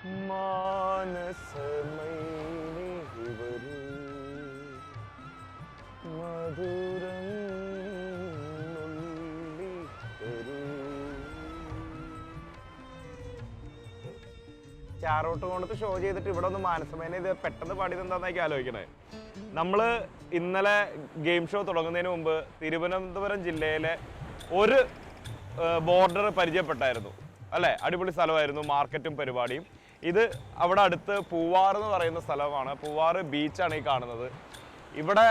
മാനസമൈനി വരൂ മധുരം നുള്ളി തരൂ. ചാറോട്ട് കൊണ്ടത്ത് ഷോ ചെയ്തിട്ട് ഇവിടെ ഒന്ന് മാനസമേനെ ഇത് പെട്ടെന്ന് പാടിയത് എന്താണെന്നൊക്കെ ആലോചിക്കണേ. നമ്മള് ഇന്നലെ ഗെയിം ഷോ തുടങ്ങുന്നതിന് മുമ്പ് തിരുവനന്തപുരം ജില്ലയിലെ ഒരു ബോർഡർ പരിചയപ്പെട്ടായിരുന്നു അല്ലേ. അടിപൊളി സ്ഥലമായിരുന്നു, മാർക്കറ്റും പരിപാടിയും. ഇത് അവിടെ അടുത്ത് പൂവാർ എന്ന് പറയുന്ന സ്ഥലമാണ്. പൂവാർ ബീച്ചാണ് ഈ കാണുന്നത്. ഇവിടെ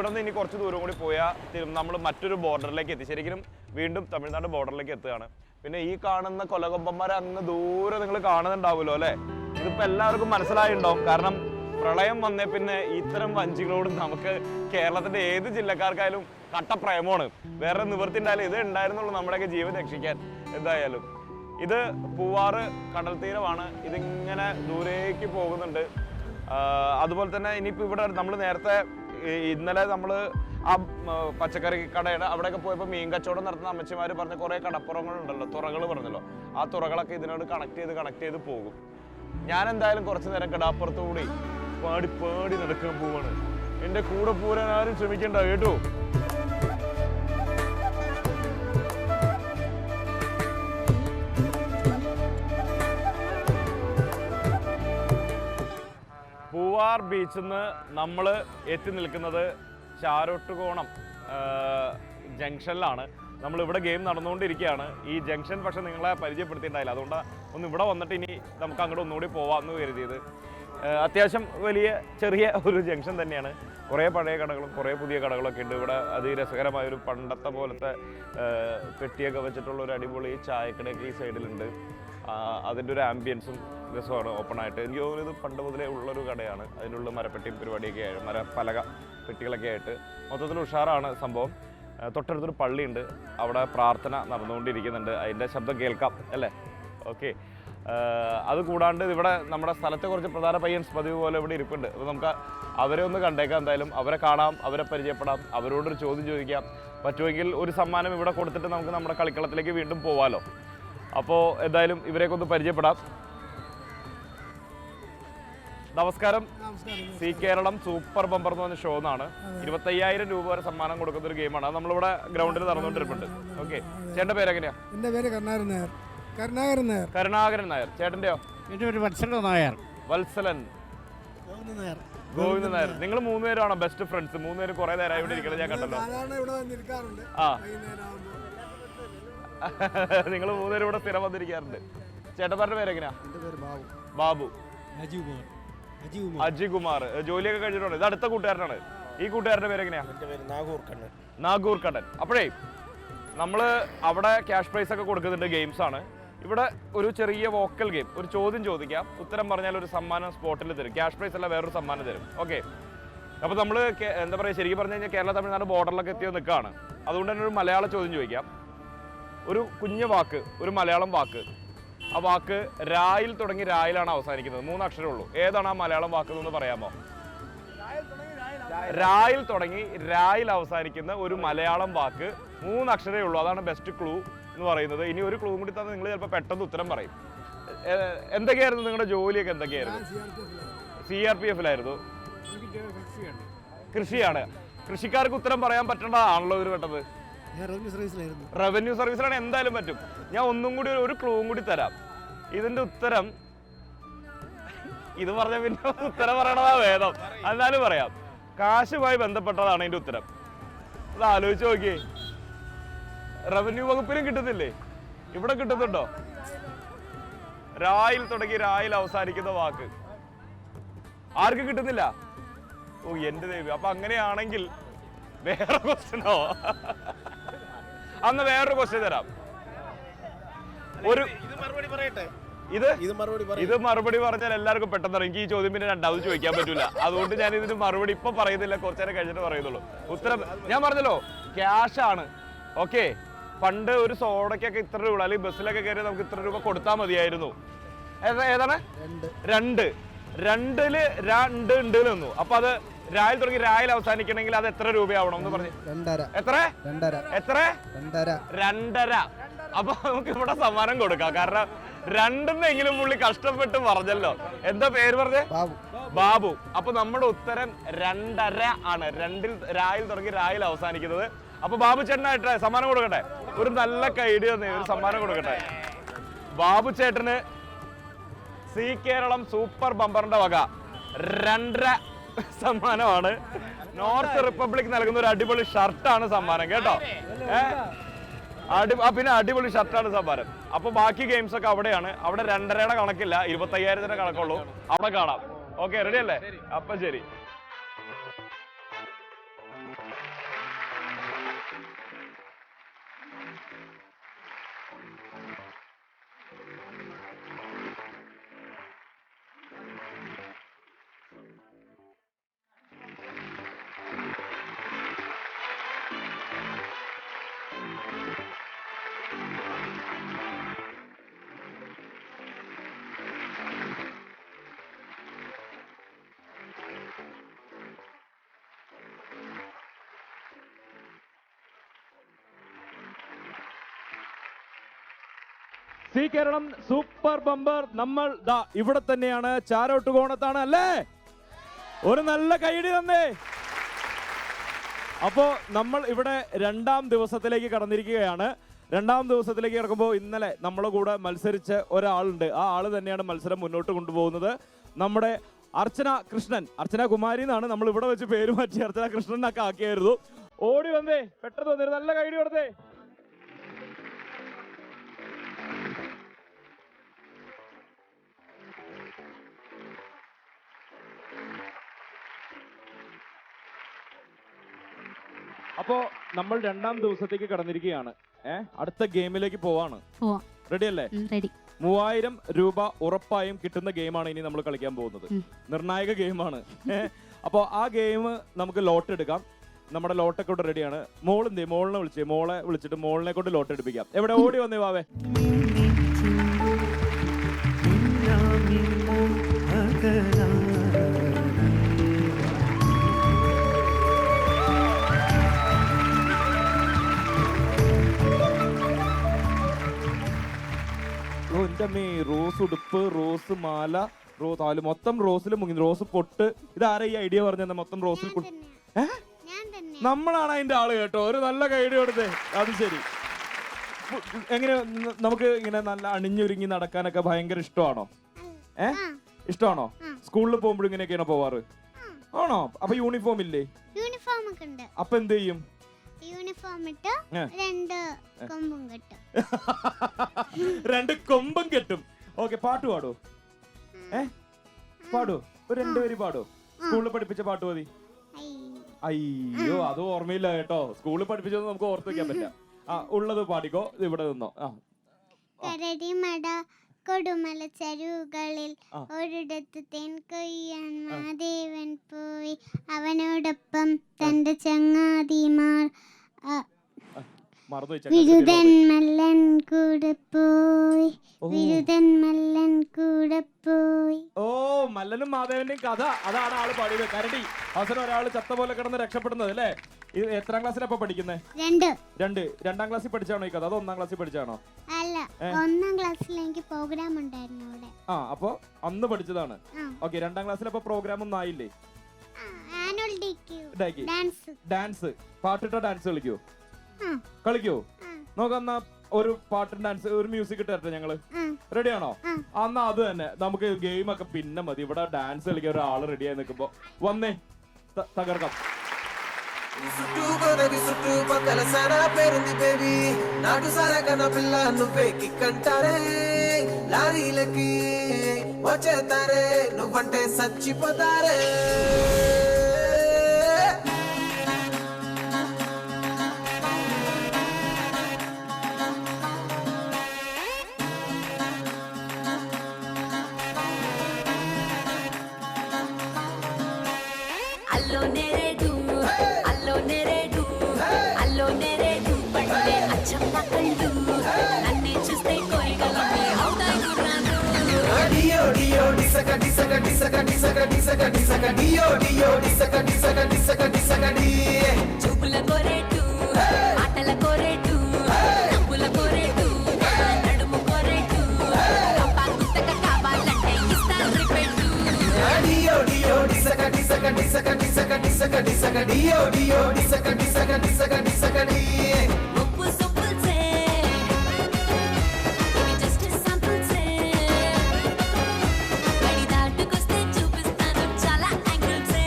നിന്ന് ഇനി കുറച്ച് ദൂരം കൂടി പോയാൽ നമ്മൾ മറ്റൊരു ബോർഡറിലേക്ക് എത്തി. ശരിക്കും വീണ്ടും തമിഴ്നാട് ബോർഡറിലേക്ക് എത്തുകയാണ്. പിന്നെ ഈ കാണുന്ന കൊലകൊമ്പന്മാരെ അങ്ങ് ദൂരെ നിങ്ങൾ കാണുന്നുണ്ടാവുമല്ലോ അല്ലേ. ഇതിപ്പോൾ എല്ലാവർക്കും മനസ്സിലായിട്ടുണ്ടാവും. കാരണം പ്രളയം വന്നേ പിന്നെ ഇത്തരം വഞ്ചികളോട് നമുക്ക് കേരളത്തിന്റെ ഏത് ജില്ലക്കാർക്കായാലും കട്ടപ്രേമമാണ്. വേറെ നിവൃത്തി ഉണ്ടായാലും ഇത് ഉണ്ടായിരുന്നുള്ളൂ നമ്മുടെയൊക്കെ ജീവൻ രക്ഷിക്കാൻ. എന്തായാലും ഇത് പൂവാറ് കടൽ തീരമാണ്. ഇതിങ്ങനെ ദൂരേക്ക് പോകുന്നുണ്ട്. അതുപോലെ തന്നെ ഇനിയിപ്പോൾ ഇവിടെ നമ്മൾ നേരത്തെ ഇന്നലെ നമ്മൾ ആ പച്ചക്കറി കടയുടെ അവിടെയൊക്കെ പോയപ്പോൾ മീൻ കച്ചവടം നടത്തുന്ന അമ്മച്ചിമാർ പറഞ്ഞ കുറേ കടപ്പുറങ്ങളുണ്ടല്ലോ, തുറകൾ പറഞ്ഞല്ലോ. ആ തുറകളൊക്കെ ഇതിനോട് കണക്ട് ചെയ്ത് പോകും. ഞാൻ എന്തായാലും കുറച്ച് നേരം കടാപ്പുറത്ത് കൂടി പാടി നടക്കാൻ പോവാണ്. എൻ്റെ കൂടെ പോരാൻ ആരും ശ്രമിക്കണ്ട കേട്ടോ. പൂവാർ ബീച്ചിൽ നിന്ന് നമ്മൾ എത്തി നിൽക്കുന്നത് ചാരോട്ടുകോണം ജംഗ്ഷനിലാണ്. നമ്മളിവിടെ ഗെയിം നടന്നുകൊണ്ടിരിക്കുകയാണ്. ഈ ജംഗ്ഷൻ പക്ഷെ നിങ്ങളെ പരിചയപ്പെടുത്തിയിട്ടുണ്ടായില്ല. അതുകൊണ്ട് ഒന്ന് ഇവിടെ വന്നിട്ട് ഇനി നമുക്ക് അങ്ങോട്ട് ഒന്നുകൂടി പോവാമെന്ന് കരുതിയത്. അത്യാവശ്യം ചെറിയ ഒരു ജംഗ്ഷൻ തന്നെയാണ്. കുറേ പഴയ കടകളും കുറേ പുതിയ കടകളൊക്കെ ഉണ്ട് ഇവിടെ. അതിരസകരമായൊരു പണ്ടത്തെ പോലത്തെ പെട്ടിയൊക്കെ വെച്ചിട്ടുള്ള ഒരു അടിപൊളി ചായക്കടയൊക്കെ ഈ സൈഡിലുണ്ട്. അതിൻ്റെ ഒരു ആംബിയൻസും രസമാണ് ഓപ്പൺ ആയിട്ട്. എനിക്ക് തോന്നുന്നത് ഇത് പണ്ട് മുതലേ ഉള്ളൊരു കടയാണ്. അതിനുള്ള മരപ്പെട്ടിയും പരിപാടിയൊക്കെ ആയിട്ട് മരപ്പലക പെട്ടികളൊക്കെ ആയിട്ട് മൊത്തത്തിൽ ഉഷാറാണ് സംഭവം. തൊട്ടടുത്തൊരു പള്ളിയുണ്ട്, അവിടെ പ്രാർത്ഥന നടന്നുകൊണ്ടിരിക്കുന്നുണ്ട്. അതിൻ്റെ ശബ്ദം കേൾക്കാം അല്ലേ. ഓക്കെ. അതുകൂടാണ്ട് ഇവിടെ നമ്മുടെ സ്ഥലത്തെ കുറച്ച് പ്രധാന പയ്യൻസ് പതിവ് പോലെ ഇവിടെ ഇരിപ്പുണ്ട്. അപ്പോൾ നമുക്ക് അവരെ ഒന്ന് കണ്ടേക്കാം. എന്തായാലും അവരെ കാണാം, അവരെ പരിചയപ്പെടാം, അവരോടൊരു ചോദ്യം ചോദിക്കാം. പറ്റുമെങ്കിൽ ഒരു സമ്മാനം ഇവിടെ കൊടുത്തിട്ട് നമുക്ക് നമ്മുടെ കളിക്കളത്തിലേക്ക് വീണ്ടും പോവാമല്ലോ. അപ്പോൾ എന്തായാലും ഇവരെയൊക്കെ ഒന്ന് പരിചയപ്പെടാം. നമസ്കാരം. സി കേരളം സൂപ്പർ ബമ്പർ എന്ന് പറഞ്ഞ ഷോ എന്നാണ്. 25,000 രൂപ വരെ സമ്മാനം കൊടുക്കുന്ന ഒരു ഗെയിമാണ്. അത് നമ്മളിവിടെ ഗ്രൗണ്ടിൽ നടന്നുകൊണ്ടിരിപ്പുണ്ട്. ഓക്കെ. ചേട്ടൻ്റെ പേരെങ്ങനെയാ? എൻ്റെ പേര് കരുണാകരൻ നായർ. ചേട്ടൻ്റെയോ? എൻ്റെ പേര് വത്സലൻ നായർ. വത്സലൻ. ഗോവിന്ദൻ നായർ. നിങ്ങൾ 3 പേരാണോ ബെസ്റ്റ് ഫ്രണ്ട്സ്? 3 പേര് കുറെ നേരമായി ഇവിടെ ഇരിക്കണം, ഞാൻ കണ്ടല്ലോ. ആ, നിങ്ങൾ 3 പേരും ഇവിടെ സ്ഥിരം വന്നിരിക്കാറുണ്ട്. ചേട്ടന്മാരുടെ പേരെങ്ങനെയാ? ബാബു. അജികുമാർ. ജോലിയൊക്കെ കഴിഞ്ഞിട്ടുണ്ട്. ഇത് അടുത്ത കൂട്ടുകാരനാണ്. ഈ കൂട്ടുകാരന്റെ പേരെങ്ങനെയാ? നാഗൂർ കണ്ണൻ. അപ്പോഴേ നമ്മള് അവിടെ ക്യാഷ് പ്രൈസ് ഒക്കെ കൊടുക്കുന്നുണ്ട്. ഗെയിംസ് ആണ് ഇവിടെ. ഒരു ചെറിയ വോക്കൽ ഗെയിം, ഒരു ചോദ്യം ചോദിക്കാം, ഉത്തരം പറഞ്ഞാൽ ഒരു സമ്മാനം സ്പോട്ടിൽ തരും. ക്യാഷ് പ്രൈസ് അല്ല, വേറൊരു സമ്മാനം തരും. ഓക്കെ. അപ്പോൾ നമ്മൾ എന്താ പറയുക, ശരിക്കും പറഞ്ഞു കഴിഞ്ഞാൽ കേരള തമിഴ്നാട് ബോർഡറിലൊക്കെ എത്തി നിൽക്കുകയാണ്. അതുകൊണ്ട് തന്നെ ഒരു മലയാള ചോദ്യം ചോദിക്കാം. ഒരു കുഞ്ഞു വാക്ക്, ഒരു മലയാളം വാക്ക്. ആ വാക്ക് രായിൽ തുടങ്ങി രായിലാണ് അവസാനിക്കുന്നത്. 3 അക്ഷരമേ ഉള്ളൂ. ഏതാണ് ആ മലയാളം വാക്ക് എന്ന് പറയാമോ? രായിൽ തുടങ്ങി രായിൽ അവസാനിക്കുന്ന ഒരു മലയാളം വാക്ക്. 3 അക്ഷരമേ ഉള്ളൂ. അതാണ് ബെസ്റ്റ് ക്ലൂ എന്ന് പറയുന്നത്. ഇനി ഒരു ക്ലൂ കൂടി തന്നെ നിങ്ങൾ ചിലപ്പോൾ പെട്ടെന്ന് ഉത്തരം പറയും. എന്തൊക്കെയായിരുന്നു നിങ്ങളുടെ ജോലിയൊക്കെ? എന്തൊക്കെയായിരുന്നു? CRPF-ലായിരുന്നു. കൃഷിയാണ്. കൃഷിക്കാർക്ക് ഉത്തരം പറയാൻ പറ്റേണ്ടതാണല്ലോ ഒരു പെട്ടത്. റവന്യൂ സർവീസിലാണ്. എന്തായാലും പറ്റും. ഞാൻ ഒന്നും കൂടി ഒരു ക്ലൂവും കൂടി തരാം. ഇതിന്റെ ഉത്തരം ഇത് പറഞ്ഞ പിന്നെ ഉത്തരം പറയണതാ വേദം. എന്നാലും പറയാം. കാശുമായി ബന്ധപ്പെട്ടതാണ് ഇതിന്റെ ഉത്തരം. അത് ആലോചിച്ച് നോക്കിയേ. റവന്യൂ വകുപ്പിനും കിട്ടുന്നില്ലേ? ഇവിടെ കിട്ടുന്നുണ്ടോ? രായിൽ തുടങ്ങി രായിൽ അവസാനിക്കുന്ന വാക്ക് ആർക്ക് കിട്ടുന്നില്ല? ഓ എന്റെ ദൈവം. അപ്പൊ അങ്ങനെയാണെങ്കിൽ വേറെ ക്വസ്റ്റ്യനോ? അന്ന് വേറൊരു ക്വസ്റ്റ്യൻ തരാം. ഇത് മറുപടി പറഞ്ഞാൽ എല്ലാവർക്കും പെട്ടെന്ന് എനിക്ക് ഈ ചോദ്യം പിന്നെ രണ്ടാമത് ചോദിക്കാൻ പറ്റൂല. അതുകൊണ്ട് ഞാൻ ഇതിന് മറുപടി ഇപ്പൊ പറയുന്നില്ല, കുറച്ചു നേരം കഴിഞ്ഞിട്ട് പറയുന്നുള്ളൂ. ഉത്തരം ഞാൻ പറഞ്ഞല്ലോ, ക്യാഷ് ആണ്. ഓക്കെ. പണ്ട് ഒരു സോഡയ്ക്കൊക്കെ ഇത്ര രൂപ, അല്ലെങ്കിൽ ബസ്സിലൊക്കെ കയറി നമുക്ക് ഇത്ര രൂപ കൊടുത്താൽ മതിയായിരുന്നു. ഏതാണ്? 2. 2-ല് 2 ഉണ്ട് നിന്നു. അപ്പൊ അത് രായിൽ തുടങ്ങി രായിൽ അവസാനിക്കണമെങ്കിൽ അത് എത്ര രൂപയാവണം എന്ന് പറഞ്ഞു? എത്ര? 2.5. അപ്പൊ നമുക്ക് ഇവിടെ സമ്മാനം കൊടുക്കാം. കാരണം രണ്ടെന്നെങ്കിലും പുള്ളി കഷ്ടപ്പെട്ട് പറഞ്ഞല്ലോ. എന്താ പേര് പറഞ്ഞേ? ബാബു. അപ്പൊ നമ്മുടെ ഉത്തരം 2.5 ആണ്. 2-ൽ രായിൽ തുടങ്ങി രായിൽ അവസാനിക്കുന്നത്. അപ്പൊ ബാബു ചേട്ടനായിട്ട് സമ്മാനം കൊടുക്കട്ടെ. ഒരു നല്ല കൈഡി തന്നെ ഒരു സമ്മാനം കൊടുക്കട്ടെ. ബാബു ചേട്ടന് സി കേരളം സൂപ്പർ ബമ്പറിന്റെ വക 2.5 സമ്മാനമാണ്. നോർത്ത് റിപ്പബ്ലിക് നൽകുന്ന ഒരു അടിപൊളി ഷർട്ടാണ് സമ്മാനം കേട്ടോ. പിന്നെ അടിപൊളി ഷർട്ടാണ് സമ്മാനം. അപ്പൊ ബാക്കി ഗെയിംസ് ഒക്കെ അവിടെയാണ്. അവിടെ 2.5യുടെ കണക്കില്ല, 25,000ന്റെ കണക്കുള്ളൂ. അവിടെ കാണാം. ഓക്കെ, റെഡി അല്ലേ? അപ്പൊ ശരി. സി കേരളം സൂപ്പർ ബമ്പർ നമ്മൾ ദാ ഇവിടെ തന്നെയാണ്, ചാരോട്ടുകോണത്താണ് അല്ലേ? ഒരു നല്ല കൈയടി തന്നേ. അപ്പോ നമ്മൾ ഇവിടെ 2ാം ദിവസത്തിലേക്ക് കടന്നിരിക്കുകയാണ്. 2ാം ദിവസത്തിലേക്ക് കിടക്കുമ്പോൾ ഇന്നലെ നമ്മളെ കൂടെ മത്സരിച്ച ഒരാളുണ്ട്. ആ ആള് തന്നെയാണ് മത്സരം മുന്നോട്ട് കൊണ്ടുപോകുന്നത്. നമ്മുടെ അർച്ചന കൃഷ്ണൻ, അർച്ചന കുമാരി എന്നാണ് നമ്മൾ ഇവിടെ വെച്ച് പേര് മാറ്റി അർച്ചന കൃഷ്ണൻ ഒക്കെ ആക്കിയായിരുന്നു. ഓടി വന്നേ, പെട്ടെന്ന് വന്നേ, നല്ല കൈയടി കൊടുത്തേ. അപ്പോ നമ്മൾ 2ാം ദിവസത്തേക്ക് കടന്നിരിക്കുകയാണ്. അടുത്ത ഗെയിമിലേക്ക് പോവാണ്. റെഡി അല്ലേ? 3000 രൂപ ഉറപ്പായും കിട്ടുന്ന ഗെയിമാണ് ഇനി നമ്മൾ കളിക്കാൻ പോകുന്നത്. നിർണായക ഗെയിമാണ്. അപ്പോൾ ആ ഗെയിം നമുക്ക് ലോട്ട് എടുക്കാം. നമ്മുടെ ലോട്ടൊക്കെ ഇവിടെ റെഡിയാണ്. മോളിനെ വിളിച്ചിട്ട് മോളിനെ കൊണ്ട് ലോട്ട് എടുപ്പിക്കാം. എവിടെ ഓടി വന്നേ വാവേ? റോസ് ഉടുപ്പ്, റോസ് മാല, മൊത്തം റോസിൽ മുങ്ങി, റോസ് പൊട്ട്. ഇതാരാ ഈ ഐഡിയ പറഞ്ഞ മൊത്തം റോസിൽ? നമ്മളാണ് അതിന്റെ ആള് കേട്ടോ. ഒരു നല്ല ഐഡിയ കൊടുത്തേ. അത് ശരി. എങ്ങനെ നമുക്ക് ഇങ്ങനെ നല്ല അണിഞ്ഞൊരുങ്ങി നടക്കാനൊക്കെ ഭയങ്കര ഇഷ്ടമാണോ? ഇഷ്ടമാണോ? സ്കൂളിൽ പോകുമ്പോഴും ഇങ്ങനെയൊക്കെയാണോ പോവാറ്? ആണോ? അപ്പൊ യൂണിഫോം ഇല്ലേ? അപ്പൊ എന്ത് ചെയ്യും? യൂണിഫോം ഇട്ട് 2 കൊമ്പും കെട്ടും. ഓക്കെ, പാട്ട് പാടോ? പാടോ? ഒരു 2 വരി പാടോ? സ്കൂളിൽ പഠിപ്പിച്ച പാട്ട് മതി. അയ്യോ, അത് ഓർമ്മയില്ല കേട്ടോ. സ്കൂളിൽ പഠിപ്പിച്ചത് നമുക്ക് ഓർത്ത് വെക്കാൻ പറ്റില്ല. ഉള്ളത് പാടിക്കോ. ഇവിടെ നിന്നോ. കൊടുമല ചരുകളിൽ ഒരിടത്ത് തേൻ കൊയ്യാൻ മാദേവൻ പോയി, അവനോടൊപ്പം തന്റെ ചങ്ങാതിമാർ വിരുദൻ മല്ലൻ കൂടെ പോയി, വിരുദൻ മല്ലൻ കൂടെ പോയി. ഓ, മല്ലനും മാധവന്റെയും കഥ അതാണ് ആള് പാടിയത്. കരടി അവസരം ഒരാൾ ചത്ത പോലെ കിടന്ന് രക്ഷപ്പെടുന്നത് അല്ലേ? എത്രാം ക്ലാസ്സിലപ്പോ പഠിക്കുന്നത്? 2ാം ക്ലാസ്സിൽ പഠിച്ചാണോ ഈ കഥ? അതോ 1ാം ക്ലാസ്സിൽ പഠിച്ചാണോ? അല്ല, 1ാം ക്ലാസ്സിൽ എനിക്ക് പ്രോഗ്രാം ഉണ്ടായിരുന്നു അവിടെ. അപ്പൊ അന്ന് പഠിച്ചതാണ്. ഓക്കെ, 2ാം ക്ലാസ്സിൽ അപ്പൊ പ്രോഗ്രാം ഒന്നും ആയില്ലേ? Dance, പാട്ടിട്ടോ dance കളിക്കോ? നോക്കന്നാ ഒരു പാട്ടും ഡാൻസ്, ഒരു മ്യൂസിക് ഇട്ടേ ഞങ്ങള്. റെഡിയാണോ? എന്നാ അത് തന്നെ നമുക്ക് ഗെയിം ഒക്കെ പിന്നെ മതി. ഇവിടെ ഡാൻസ് കളിക്കാൻ ഒരാള് റെഡിയായി നിൽക്കുമ്പോ വന്നേ, തകർക്കാം. లారీలకి వచ్చేతారే, నువ్వంటే చచ్చిపోతారే. చూపుల కోరేటు, ఆటల కోరేటు, నవ్వుల కోరేటు, నడుము కోరేటు, ഡിസകടിയോ ഡിയോ ഡിസകടി ఉప్పు సొప్పులు చే ఇవి జస్ట్ శాంపుల్స్ బడి దాటుకొస్తే చూపిస్తాను చాలా యాంగిల్స్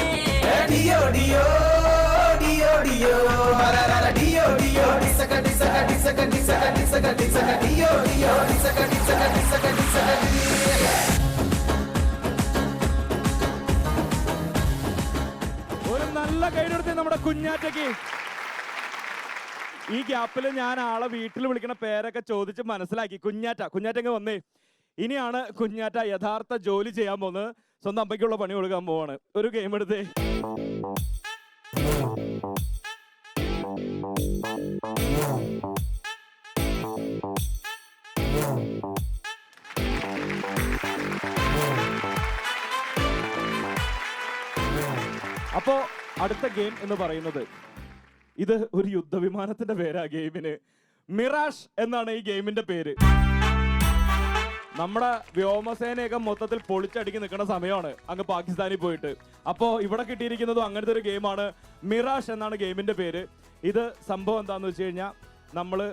డియో డియో డియో డియో హరరర డియో డియో డిసకడి డియో డియో డిసకడి ഒരു നല്ല കൈയെടുത്ത് നമ്മുടെ കുഞ്ഞാറ്റയ്ക്ക്. ഈ ഗ്യാപ്പിൽ ഞാൻ ആളെ വീട്ടിൽ വിളിക്കണ പേരൊക്കെ ചോദിച്ച് മനസ്സിലാക്കി. കുഞ്ഞാറ്റങ്ങ് വന്നേ. ഇനിയാണ് കുഞ്ഞാറ്റ യഥാർത്ഥ ജോലി ചെയ്യാൻ പോകുന്നത്. സ്വന്തം അമ്മയ്ക്കുള്ള പണി കൊടുക്കാൻ പോവാണ്. ഒരു ഗെയിം എടുത്തേ. അപ്പോ അടുത്ത ഗെയിം എന്ന് പറയുന്നത്, ഇത് ഒരു യുദ്ധവിമാനത്തിന്റെ പേരാ ഗെയിമിന്. മിറാഷ് എന്നാണ് ഈ ഗെയിമിന്റെ പേര്. നമ്മുടെ വ്യോമസേനയൊക്കെ മൊത്തത്തിൽ പൊളിച്ചടുക്കി നിൽക്കുന്ന സമയമാണ് അങ്ങ് പാകിസ്ഥാനിൽ പോയിട്ട്. അപ്പോ ഇവിടെ കിട്ടിയിരിക്കുന്നതും അങ്ങനത്തെ ഒരു ഗെയിമാണ്. മിറാഷ് എന്നാണ് ഗെയിമിന്റെ പേര്. ഇത് സംഭവം എന്താന്ന് വെച്ച് കഴിഞ്ഞാൽ, നമ്മള്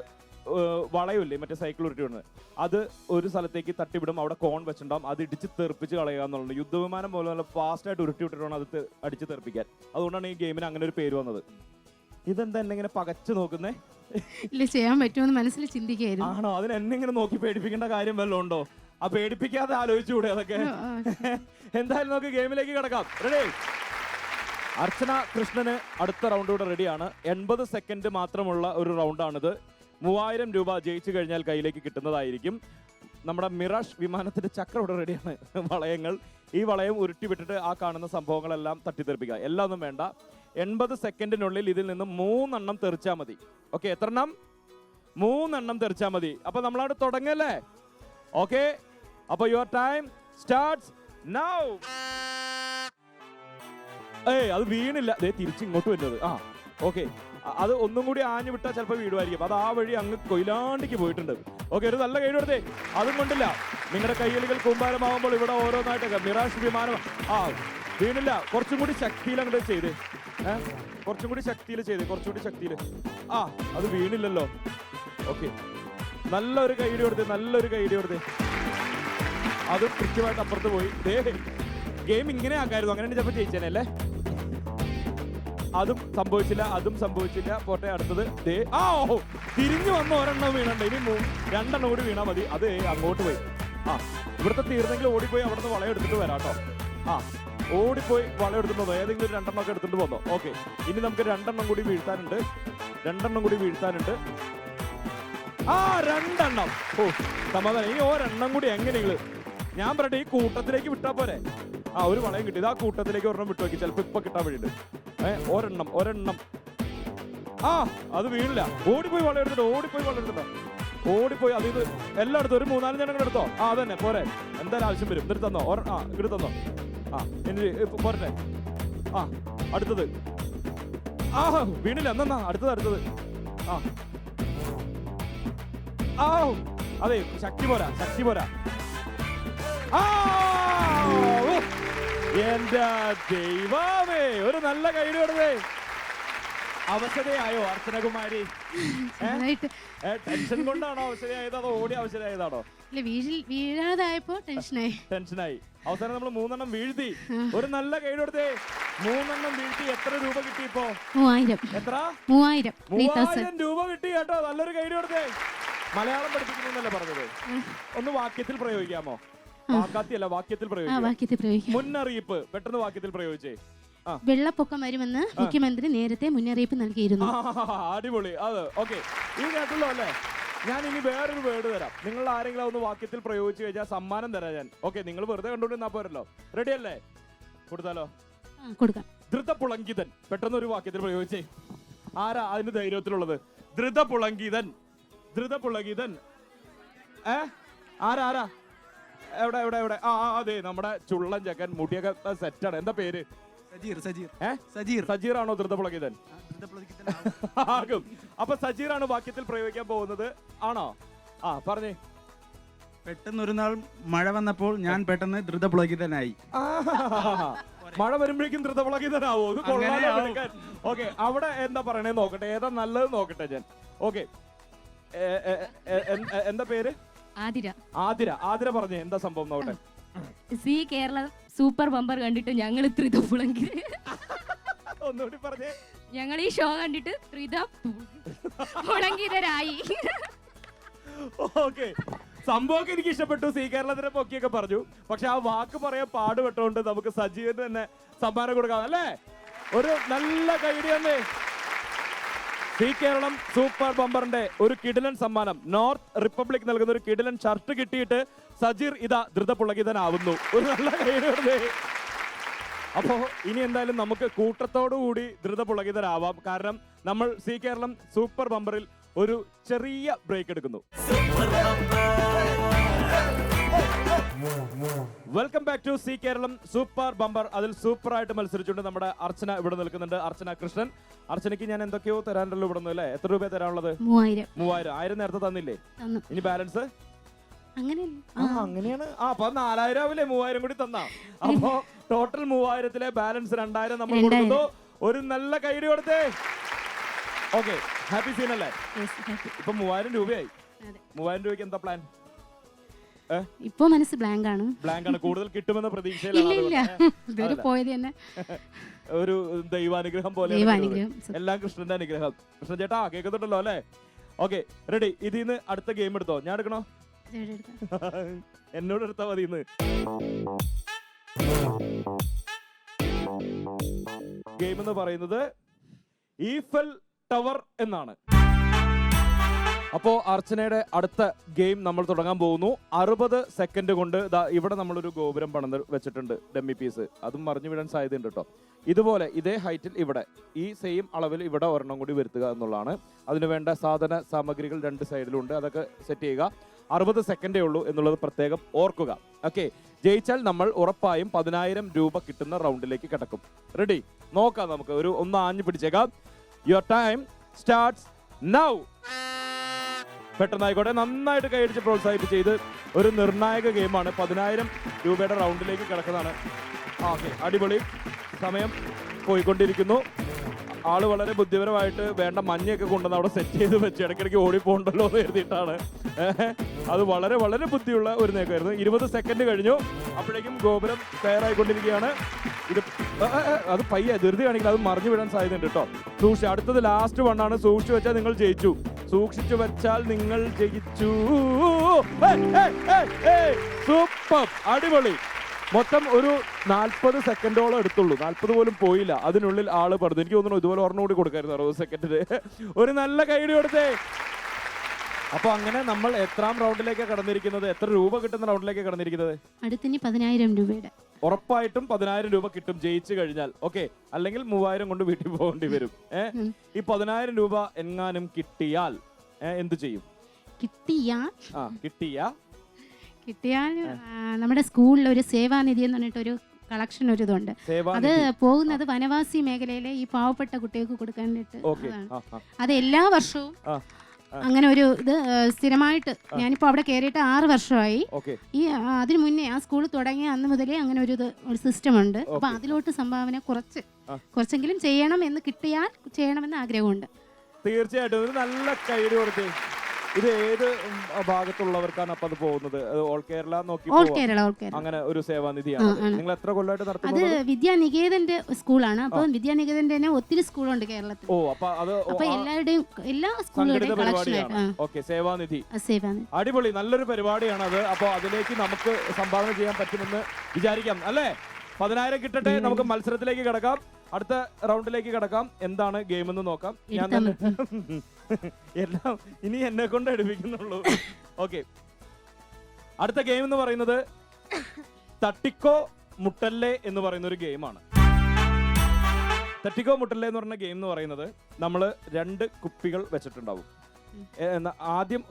വളയില്ലേ മറ്റേ സൈക്കിൾ ഉരുട്ടി വിടുന്നത്, അത് ഒരു സ്ഥലത്തേക്ക് തട്ടിവിടും. അവിടെ കോൺ വെച്ചിട്ടുണ്ടാവും. അത് ഇടിച്ച് തെറിപ്പിച്ച് കളയുക എന്നുള്ളത്. യുദ്ധവിമാനം പോലെ നല്ല ഫാസ്റ്റായിട്ട് ഉരുട്ടി വിട്ടിട്ടാണ് അത് അടിച്ച് തെറിപ്പിക്കാൻ. അതുകൊണ്ടാണ് ഈ ഗെയിമിന് അങ്ങനെ ഒരു പേര് വന്നത്. ഇതെന്താ എന്നെ ഇങ്ങനെ പകച്ചു നോക്കുന്നേ? ഇല്ല, ചെയ്യാൻ പറ്റുമെന്ന് മനസ്സിൽ ചിന്തിക്കായിരുന്നു. ആണോ? അതിന് എന്നെ ഇങ്ങനെ നോക്കി പേടിപ്പിക്കേണ്ട കാര്യം വല്ലതും ഉണ്ടോ? ആ പേടിപ്പിക്കാതെ ആലോചിച്ചുകൂടെ അതൊക്കെ? എന്തായാലും നമുക്ക് ഗെയിമിലേക്ക് കിടക്കാം. റെഡി? അർച്ചന കൃഷ്ണന് അടുത്ത റൗണ്ട് കൂടെ റെഡിയാണ്. 80 സെക്കൻഡ് മാത്രമുള്ള ഒരു റൗണ്ടാണിത്. 3000 രൂപ ജയിച്ചു കഴിഞ്ഞാൽ കയ്യിലേക്ക് കിട്ടുന്നതായിരിക്കും. നമ്മുടെ മിറാഷ് വിമാനത്തിന്റെ ചക്രം ഇവിടെ റെഡിയാണ്. വളയങ്ങൾ, ഈ വളയം ഉരുട്ടി വിട്ടിട്ട് ആ കാണുന്ന സംഭവങ്ങളെല്ലാം തട്ടിത്തെറിപ്പിക്കുക. എല്ലാം ഒന്നും വേണ്ട. 80 സെക്കൻഡിനുള്ളിൽ ഇതിൽ നിന്ന് 3 എണ്ണം തെറിച്ചാൽ മതി. ഓക്കെ, എത്ര എണ്ണം? 3 എണ്ണം തെറിച്ചാൽ മതി. അപ്പൊ നമ്മളവിടെ തുടങ്ങല്ലേ? ഓക്കെ, അപ്പൊ യുവർ ടൈം സ്റ്റാർട്ട്സ് നൗ. അത് വീണില്ല. തിരിച്ച് ഇങ്ങോട്ട് വരുന്നത്. ഓക്കെ, അത് ഒന്നും കൂടി ആഞ്ഞു വിട്ടാൽ ചിലപ്പോൾ വീടുമായിരിക്കും. അത് ആ വഴി അങ്ങ് കൊയിലാണ്ടിക്ക് പോയിട്ടുണ്ട്. ഓക്കെ, ഒരു നല്ല കൈ കൊടുത്തേ. അതും കൊണ്ടില്ല. നിങ്ങളുടെ കയ്യലുകൾ കൂമ്പാരമാകുമ്പോൾ ഇവിടെ ഓരോന്നായിട്ടൊക്കെ മിറാഷ് വിമാനം. വീണില്ല. കുറച്ചും കൂടി ശക്തിയിൽ അങ്ങോട്ട് ചെയ്തേ. കുറച്ചും കൂടി ശക്തിയിൽ ചെയ്തേ. കുറച്ചുകൂടി ശക്തിയിൽ. അത് വീണില്ലല്ലോ. ഓക്കെ, നല്ലൊരു കൈയ്യടി കൊടുത്തേ. നല്ലൊരു കൈയ്യടി കൊടുത്തേ. അത് കൃത്യമായിട്ട് അപ്പുറത്ത് പോയി. ഗെയിം ഇങ്ങനെ ആക്കായിരുന്നു. അങ്ങനെ ചിലപ്പോൾ ജയിച്ചേനെ അല്ലേ? അതും സംഭവിച്ചില്ല. അതും സംഭവിച്ചില്ല. പോട്ടെ, അടുത്തത്. തിരിഞ്ഞു വന്ന് ഒരെണ്ണം വീണുണ്ട്. ഇനി 2 എണ്ണം കൂടി വീണാൽ മതി. അത് അങ്ങോട്ട് പോയി. ഇവിടുത്തെ തീർന്നെങ്കിൽ ഓടിപ്പോയി അവിടെ നിന്ന് വളയെടുത്തിട്ട് വരാം കേട്ടോ. ഓടിപ്പോയി വളയെടുത്തിട്ട് വന്നോ. ഏതെങ്കിലും 2 എണ്ണം ഒക്കെ എടുത്തിട്ട് വന്നോ. ഓക്കെ, ഇനി നമുക്ക് 2 എണ്ണം കൂടി വീഴ്ത്താനുണ്ട്. 2 എണ്ണം കൂടി വീഴ്ത്താനുണ്ട്. 2 എണ്ണം. സമാധാനം. ഇനി ഒരെണ്ണം കൂടി എങ്ങനെയെങ്കിലും ഞാൻ പറയട്ടെ, ഈ കൂട്ടത്തിലേക്ക് വിട്ടാ പോരെ. ഒരു വളയം കിട്ടിയത്. ആ കൂട്ടത്തിലേക്ക് ഒരെണ്ണം വിട്ടു നോക്കി. ചിലപ്പോ ഇപ്പൊ കിട്ടാൻ വഴിയുണ്ട്. ഒരെണ്ണം. അത് വീണില്ല. ഓടിപ്പോയി വളയെടുത്തിട്ടോ. ഓടിപ്പോയി. അത് ഇത് എല്ലായിടത്തും ഒരു 3-4 ജനങ്ങൾ എടുത്തോ. അതന്നെ പോരെ. എന്തായാലും ആവശ്യം വരും. എന്നിട്ട് തന്നോ. ഇങ്ങോട്ട് തന്നോ. ഇനി പോരട്ടെ. അടുത്തത്. വീണില്ല. എന്നാ അടുത്തത്. അതെ, ശക്തി പോരാ. എന്റെ ദൈവമേ, ഒരു നല്ല കൈയ്യടി കൊടുത്തേ. അവശതയായോ അർച്ചനകുമാരി? ടെൻഷൻ കൊണ്ടാണോ അവശതയായത്? അതോ ഓടി അവശതയായതാണോ? വീഴാതായപ്പോ ടെൻഷനായി. അവസാനം നമ്മൾ 3 എണ്ണം വീഴ്ത്തി. ഒരു നല്ല കൈയ്യടി കൊടുത്തേ. 3 എണ്ണം വീഴ്ത്തി. എത്ര രൂപ കിട്ടി ഇപ്പോ? 3000. എത്ര? 3000 രൂപ കിട്ടി കേട്ടോ. നല്ലൊരു കൈയ്യടി കൊടുത്തേ. മലയാളം പഠിപ്പിക്കുന്നല്ലേ പറഞ്ഞത്? ഒന്ന് വാക്യത്തിൽ പ്രയോഗിക്കാമോ? വാക്യത്തിൽ പ്രയോഗിക്കാം. മുന്നറിയിപ്പ് പെട്ടെന്ന് വാക്യത്തിൽ പ്രയോഗിച്ചേ. വെള്ളപ്പൊക്കം വരുമെന്ന് മുഖ്യമന്ത്രി നേരത്തെ മുന്നറിയിപ്പ് നൽകിയിരുന്നു. അടിപൊളി. അത് ഓക്കെ, ഇത് കേട്ടല്ലോ അല്ലേ? ഞാൻ ഇനി വേറൊരു വേർഡ് തരാം. നിങ്ങൾ ആരെങ്കിലും ഒന്ന് വാക്യത്തിൽ പ്രയോഗിച്ചു കഴിഞ്ഞാൽ സമ്മാനം തരാം ഞാൻ. ഓക്കെ, നിങ്ങൾ വെറുതെ കണ്ടുകൊണ്ടിരുന്നാ പോരല്ലോ. റെഡി അല്ലേ? കൊടുത്താലോ? കൊടുക്കാം. ധൃതപുളങ്കിതൻ. പെട്ടെന്ന് ഒരു വാക്യത്തിൽ പ്രയോഗിച്ചേ. ആരാ അതിന് ധൈര്യത്തിലുള്ളത്? ധൃതപുളങ്കിതൻ. ആരാ? എവിടെ? അതെ, നമ്മുടെ ചുള്ളൻ ചക്കൻ, മുടിയൊക്കെ സെറ്റാണ്. എന്താ പേര്? സജീർ ആണോ ധൃതപുളകിതൻ? ആകും. അപ്പൊ സജീർ ആണ് വാക്യത്തിൽ പ്രയോഗിക്കാൻ പോകുന്നത്. ആണോ? പറഞ്ഞേ. പെട്ടെന്ന് ഒരു നാൾ മഴ വന്നപ്പോൾ ഞാൻ പെട്ടെന്ന് ധൃതപുളകിതനായി. മഴ വരുമ്പോഴേക്കും ധൃതപുളകിതനാവോ? ഇത് കൊള്ളാലോ എടുക്കാൻ. ഓക്കെ, അവിടെ എന്താ പറയണേ നോക്കട്ടെ, ഏതാ നല്ലത് നോക്കട്ടെ ഞാൻ. ഓക്കെ, എന്താ പേര്? ആതിര. ആതിര. ആതിര പറഞ്ഞേ എന്താ സംഭവം നോക്കട്ടെ. സി കേരള സൂപ്പർ ബമ്പർ കണ്ടിട്ട് ഞങ്ങൾ ത്രിതപുളങ്കി. ഒന്നുകൂടി പറഞ്ഞേ. ഞങ്ങൾ ഈ ഷോ കണ്ടിട്ട് പുളങ്കിതരായി. ഓക്കെ, സംഭവമൊക്കെ എനിക്ക് ഇഷ്ടപ്പെട്ടു. സി കേരളത്തിനെ പൊക്കിയൊക്കെ പറഞ്ഞു. പക്ഷെ ആ വാക്ക് പറയാൻ പാടുപെട്ടുകൊണ്ട് നമുക്ക് സജീവന് തന്നെ സമ്മാനം കൊടുക്കാം അല്ലേ? ഒരു നല്ല കൈഡി തന്നെ. സി കേരളം സൂപ്പർ ബമ്പറിന്റെ ഒരു കിടിലൻ സമ്മാനം, നോർത്ത് റിപ്പബ്ലിക് നൽകുന്ന ഒരു കിടിലൻ ഷർട്ട് കിട്ടിയിട്ട് സജീർ ഇതാ ധൃതപുളകിതനാവുന്നു. ഒരു നല്ല കൈഡി. അപ്പോ ഇനി എന്തായാലും നമുക്ക് കൂട്ടത്തോടുകൂടി ധൃതപുളകിതരാവാം. കാരണം നമ്മൾ സി കേരളം സൂപ്പർ ബമ്പറിൽ ഒരു ചെറിയ ബ്രേക്ക് എടുക്കുന്നു. Welcome back to Zee Keralam super bumper. അതിൽ സൂപ്പർ ആയിട്ട് മത്സരിച്ചുകൊണ്ട് നമ്മുടെ അർച്ചന ഇവിടെ നിൽക്കുന്നുണ്ട്. അർച്ചന കൃഷ്ണൻ. അർച്ചനയ്ക്ക് ഞാൻ എന്തൊക്കെയോ തരാനുണ്ടല്ലോ ഇവിടെ നിന്ന് അല്ലേ? എത്ര രൂപ തരാനുള്ളത്? 3000. 1000 നേരത്തെ തന്നില്ലേ? ഇനി ബാലൻസ് അങ്ങനെയല്ല. അങ്ങനെയാണ്. അപ്പൊ 4000 ആവില്ലേ? 3000 കൂടി തന്നാ. അപ്പോ ടോട്ടൽ 3000 ബാലൻസ് 2000 നമ്മൾ കൊടുക്കുന്നു. ഒരു നല്ല കൈഡി കൊടുത്തേ. ഓക്കെ, ഹാപ്പി സീൻ അല്ലേ? ഇപ്പൊ 3000 രൂപയായി. 3000 രൂപയ്ക്ക് എന്താ പ്ലാൻ? ഇപ്പൊ മനസ്സ് ബ്ലാങ്ക് ആണ്. ബ്ലാങ്ക് ആണ്. കൂടുതൽ കിട്ടുമെന്ന പ്രതീക്ഷയിലാണ്. പോയത് തന്നെ ഒരു ദൈവാനുഗ്രഹം പോലെ. എല്ലാം കൃഷ്ണന്റെ അനുഗ്രഹം. കൃഷ്ണൻ ചേട്ടാ കേൾക്കുന്നുണ്ടല്ലോ അല്ലേ? Okay, ready. ഇതിന്ന് അടുത്ത ഗെയിം എടുത്തോ? ഞാൻ എടുക്കണോ? എന്നോട് എടുത്താ മതി. ഇന്ന് ഗെയിം എന്ന് പറയുന്നത് ഈഫൽ ടവർ എന്നാണ്. അപ്പോ അർച്ചനയുടെ അടുത്ത ഗെയിം നമ്മൾ തുടങ്ങാൻ പോകുന്നു. 60 സെക്കൻഡ് കൊണ്ട് ഇവിടെ നമ്മളൊരു ഗോപുരം പണിത് വെച്ചിട്ടുണ്ട്, ഡമ്മി പീസ്. അതും മറിഞ്ഞു വീഴാൻ സാധ്യതയുണ്ട് കേട്ടോ. ഇതുപോലെ ഇതേ ഹൈറ്റിൽ ഇവിടെ ഈ സെയിം അളവിൽ ഇവിടെ ഒരെണ്ണം കൂടി വരുത്തുക എന്നുള്ളതാണ്. അതിന് വേണ്ട സാധന സാമഗ്രികൾ 2 സൈഡിലുണ്ട്. അതൊക്കെ സെറ്റ് ചെയ്യുക. 60 സെക്കൻഡേ ഉള്ളൂ എന്നുള്ളത് പ്രത്യേകം ഓർക്കുക. ഓക്കെ, ജയിച്ചാൽ നമ്മൾ ഉറപ്പായും 10000 രൂപ കിട്ടുന്ന റൗണ്ടിലേക്ക് കിടക്കും. റെഡി? നോക്കാം നമുക്ക്. ഒന്ന് ആഞ്ഞു പിടിച്ചേക്കാം. Your time starts now. പെട്ടെന്നായിക്കോട്ടെ. നന്നായിട്ട് കൈയടിച്ച് പ്രോത്സാഹിപ്പിച്ച് ചെയ്ത് ഒരു നിർണായക ഗെയിമാണ്. 10000 രൂപയുടെ റൗണ്ടിലേക്ക് കിടക്കുന്നതാണ്. ഓക്കെ, അടിപൊളി. സമയം പോയിക്കൊണ്ടിരിക്കുന്നു. ആള് വളരെ ബുദ്ധിപരമായിട്ട് വേണ്ട മഞ്ഞയൊക്കെ കൊണ്ടുവന്ന് അവിടെ സെറ്റ് ചെയ്ത് വെച്ച് ഇടയ്ക്കിടയ്ക്ക് ഓടിപ്പോണ്ടല്ലോ എന്ന് എഴുതിയിട്ടാണ്. അത് വളരെ വളരെ ബുദ്ധിയുള്ള ഒരു നീക്കമായിരുന്നു. 20 സെക്കൻഡ് കഴിഞ്ഞു. അപ്പോഴേക്കും ഗോപുരം തയ്യാറായിക്കൊണ്ടിരിക്കുകയാണ്. ഇത് അത് പയ്യെ ധൃതി കാണിക്കില്ല, അത് മറിഞ്ഞു വിടാൻ സാധ്യതയുണ്ട് കേട്ടോ. സൂക്ഷിച്ച്. അടുത്തത് ലാസ്റ്റ് വണ്ണാണ്. സൂക്ഷിച്ചു വെച്ചാൽ നിങ്ങൾ ജയിച്ചു. സൂക്ഷിച്ചു വെച്ചാൽ നിങ്ങൾ ജയിച്ചു. സൂപ്പർ, അടിപൊളി. മൊത്തം ഒരു 40 സെക്കൻഡോളം എടുത്തുള്ളൂ. 40 പോലും പോയില്ല. അതിനുള്ളിൽ ആള് പറഞ്ഞു. എനിക്ക് തോന്നുന്നു ഇതുപോലെ ഒരെണ്ണം കൂടി കൊടുക്കായിരുന്നു 60 സെക്കൻഡില്. ഒരു നല്ല കൈഡി കൊടുത്തേ. അപ്പൊ അങ്ങനെ നമ്മൾ എത്രാം റൗണ്ടിലേക്ക് കടന്നിരിക്കുന്നത്? എത്ര രൂപ കിട്ടുന്ന റൗണ്ടിലേക്ക് കടന്നിരിക്കുന്നത്? അടുത്തിനി 10000 രൂപയുടെ. ഉറപ്പായിട്ടും 10000 രൂപ കിട്ടും ജയിച്ചു കഴിഞ്ഞാൽ. ഓക്കെ, അല്ലെങ്കിൽ 3000 കൊണ്ട് വീട്ടിൽ പോകേണ്ടി വരും. ഈ 10000 രൂപ എങ്ങാനും കിട്ടിയാൽ എന്ത് ചെയ്യും? കിട്ടിയാൽ നമ്മുടെ സ്കൂളിൽ ഒരു സേവാനിധി എന്ന് പറഞ്ഞിട്ടൊരു കളക്ഷൻ ഒരു ഇതുണ്ട്. അത് പോകുന്നത് വനവാസി മേഖലയിലെ ഈ പാവപ്പെട്ട കുട്ടികൾക്ക് കൊടുക്കാനായിട്ട്. അത് എല്ലാ വർഷവും അങ്ങനെ ഒരു ഇത് സ്ഥിരമായിട്ട്. ഞാനിപ്പോ അവിടെ കയറിയിട്ട് 6 വർഷമായി. ഈ അതിനു മുന്നേ ആ സ്കൂൾ തുടങ്ങിയ അന്ന് മുതലേ അങ്ങനെ ഒരു സിസ്റ്റം ഉണ്ട്. അപ്പൊ അതിലോട്ട് സംഭാവന കുറച്ചെങ്കിലും ചെയ്യണം എന്ന് കിട്ടിയാൽ ചെയ്യണമെന്ന് ആഗ്രഹമുണ്ട്. തീർച്ചയായിട്ടും ഒരു നല്ല കൈഡി കൊടുത്തേ. ഇത് ഏത് ഭാഗത്തുള്ളവർക്കാണ് അപ്പൊ അത് പോകുന്നത്? ഓൾ കേരള നോക്കി അങ്ങനെ ഒരു സേവാനിധിയാണ്. നിങ്ങൾ എത്ര കൊല്ലമായിട്ട് നടത്തുന്നത്? അത് വിദ്യാനികേതന്റെ സ്കൂളാണ്. അപ്പൊ വിദ്യാനികേതന്റെ തന്നെ ഒത്തിരി സ്കൂളുണ്ട് കേരളത്തിൽ. അപ്പൊ എല്ലാവരുടെയും എല്ലാ സ്കൂളുകളുടെയും കളക്ഷൻ. സേവാനിധി അടിപൊളി, നല്ലൊരു പരിപാടിയാണ് അത്. അപ്പൊ അതിലേക്ക് നമുക്ക് സംഭാവന ചെയ്യാൻ പറ്റുമെന്ന് വിചാരിക്കാം അല്ലേ? 10000 കിട്ടട്ടെ. നമുക്ക് മത്സരത്തിലേക്ക് കിടക്കാം. അടുത്ത റൗണ്ടിലേക്ക് കിടക്കാം. എന്താണ് ഗെയിം എന്ന് നോക്കാം. ഞാൻ തന്നെ എല്ലാം ഇനി എന്നെ കൊണ്ട് എടുപ്പിക്കുന്നുള്ളൂ. ഓക്കെ, അടുത്ത ഗെയിം എന്ന് പറയുന്നത് തട്ടിക്കോ മുട്ടല്ലേ എന്ന് പറയുന്ന ഒരു ഗെയിമാണ്. തട്ടിക്കോ മുട്ടല്ലേ എന്ന് പറഞ്ഞ ഗെയിം എന്ന് പറയുന്നത് നമ്മൾ 2 കുപ്പികൾ വെച്ചിട്ടുണ്ടാവും. ആദ്യം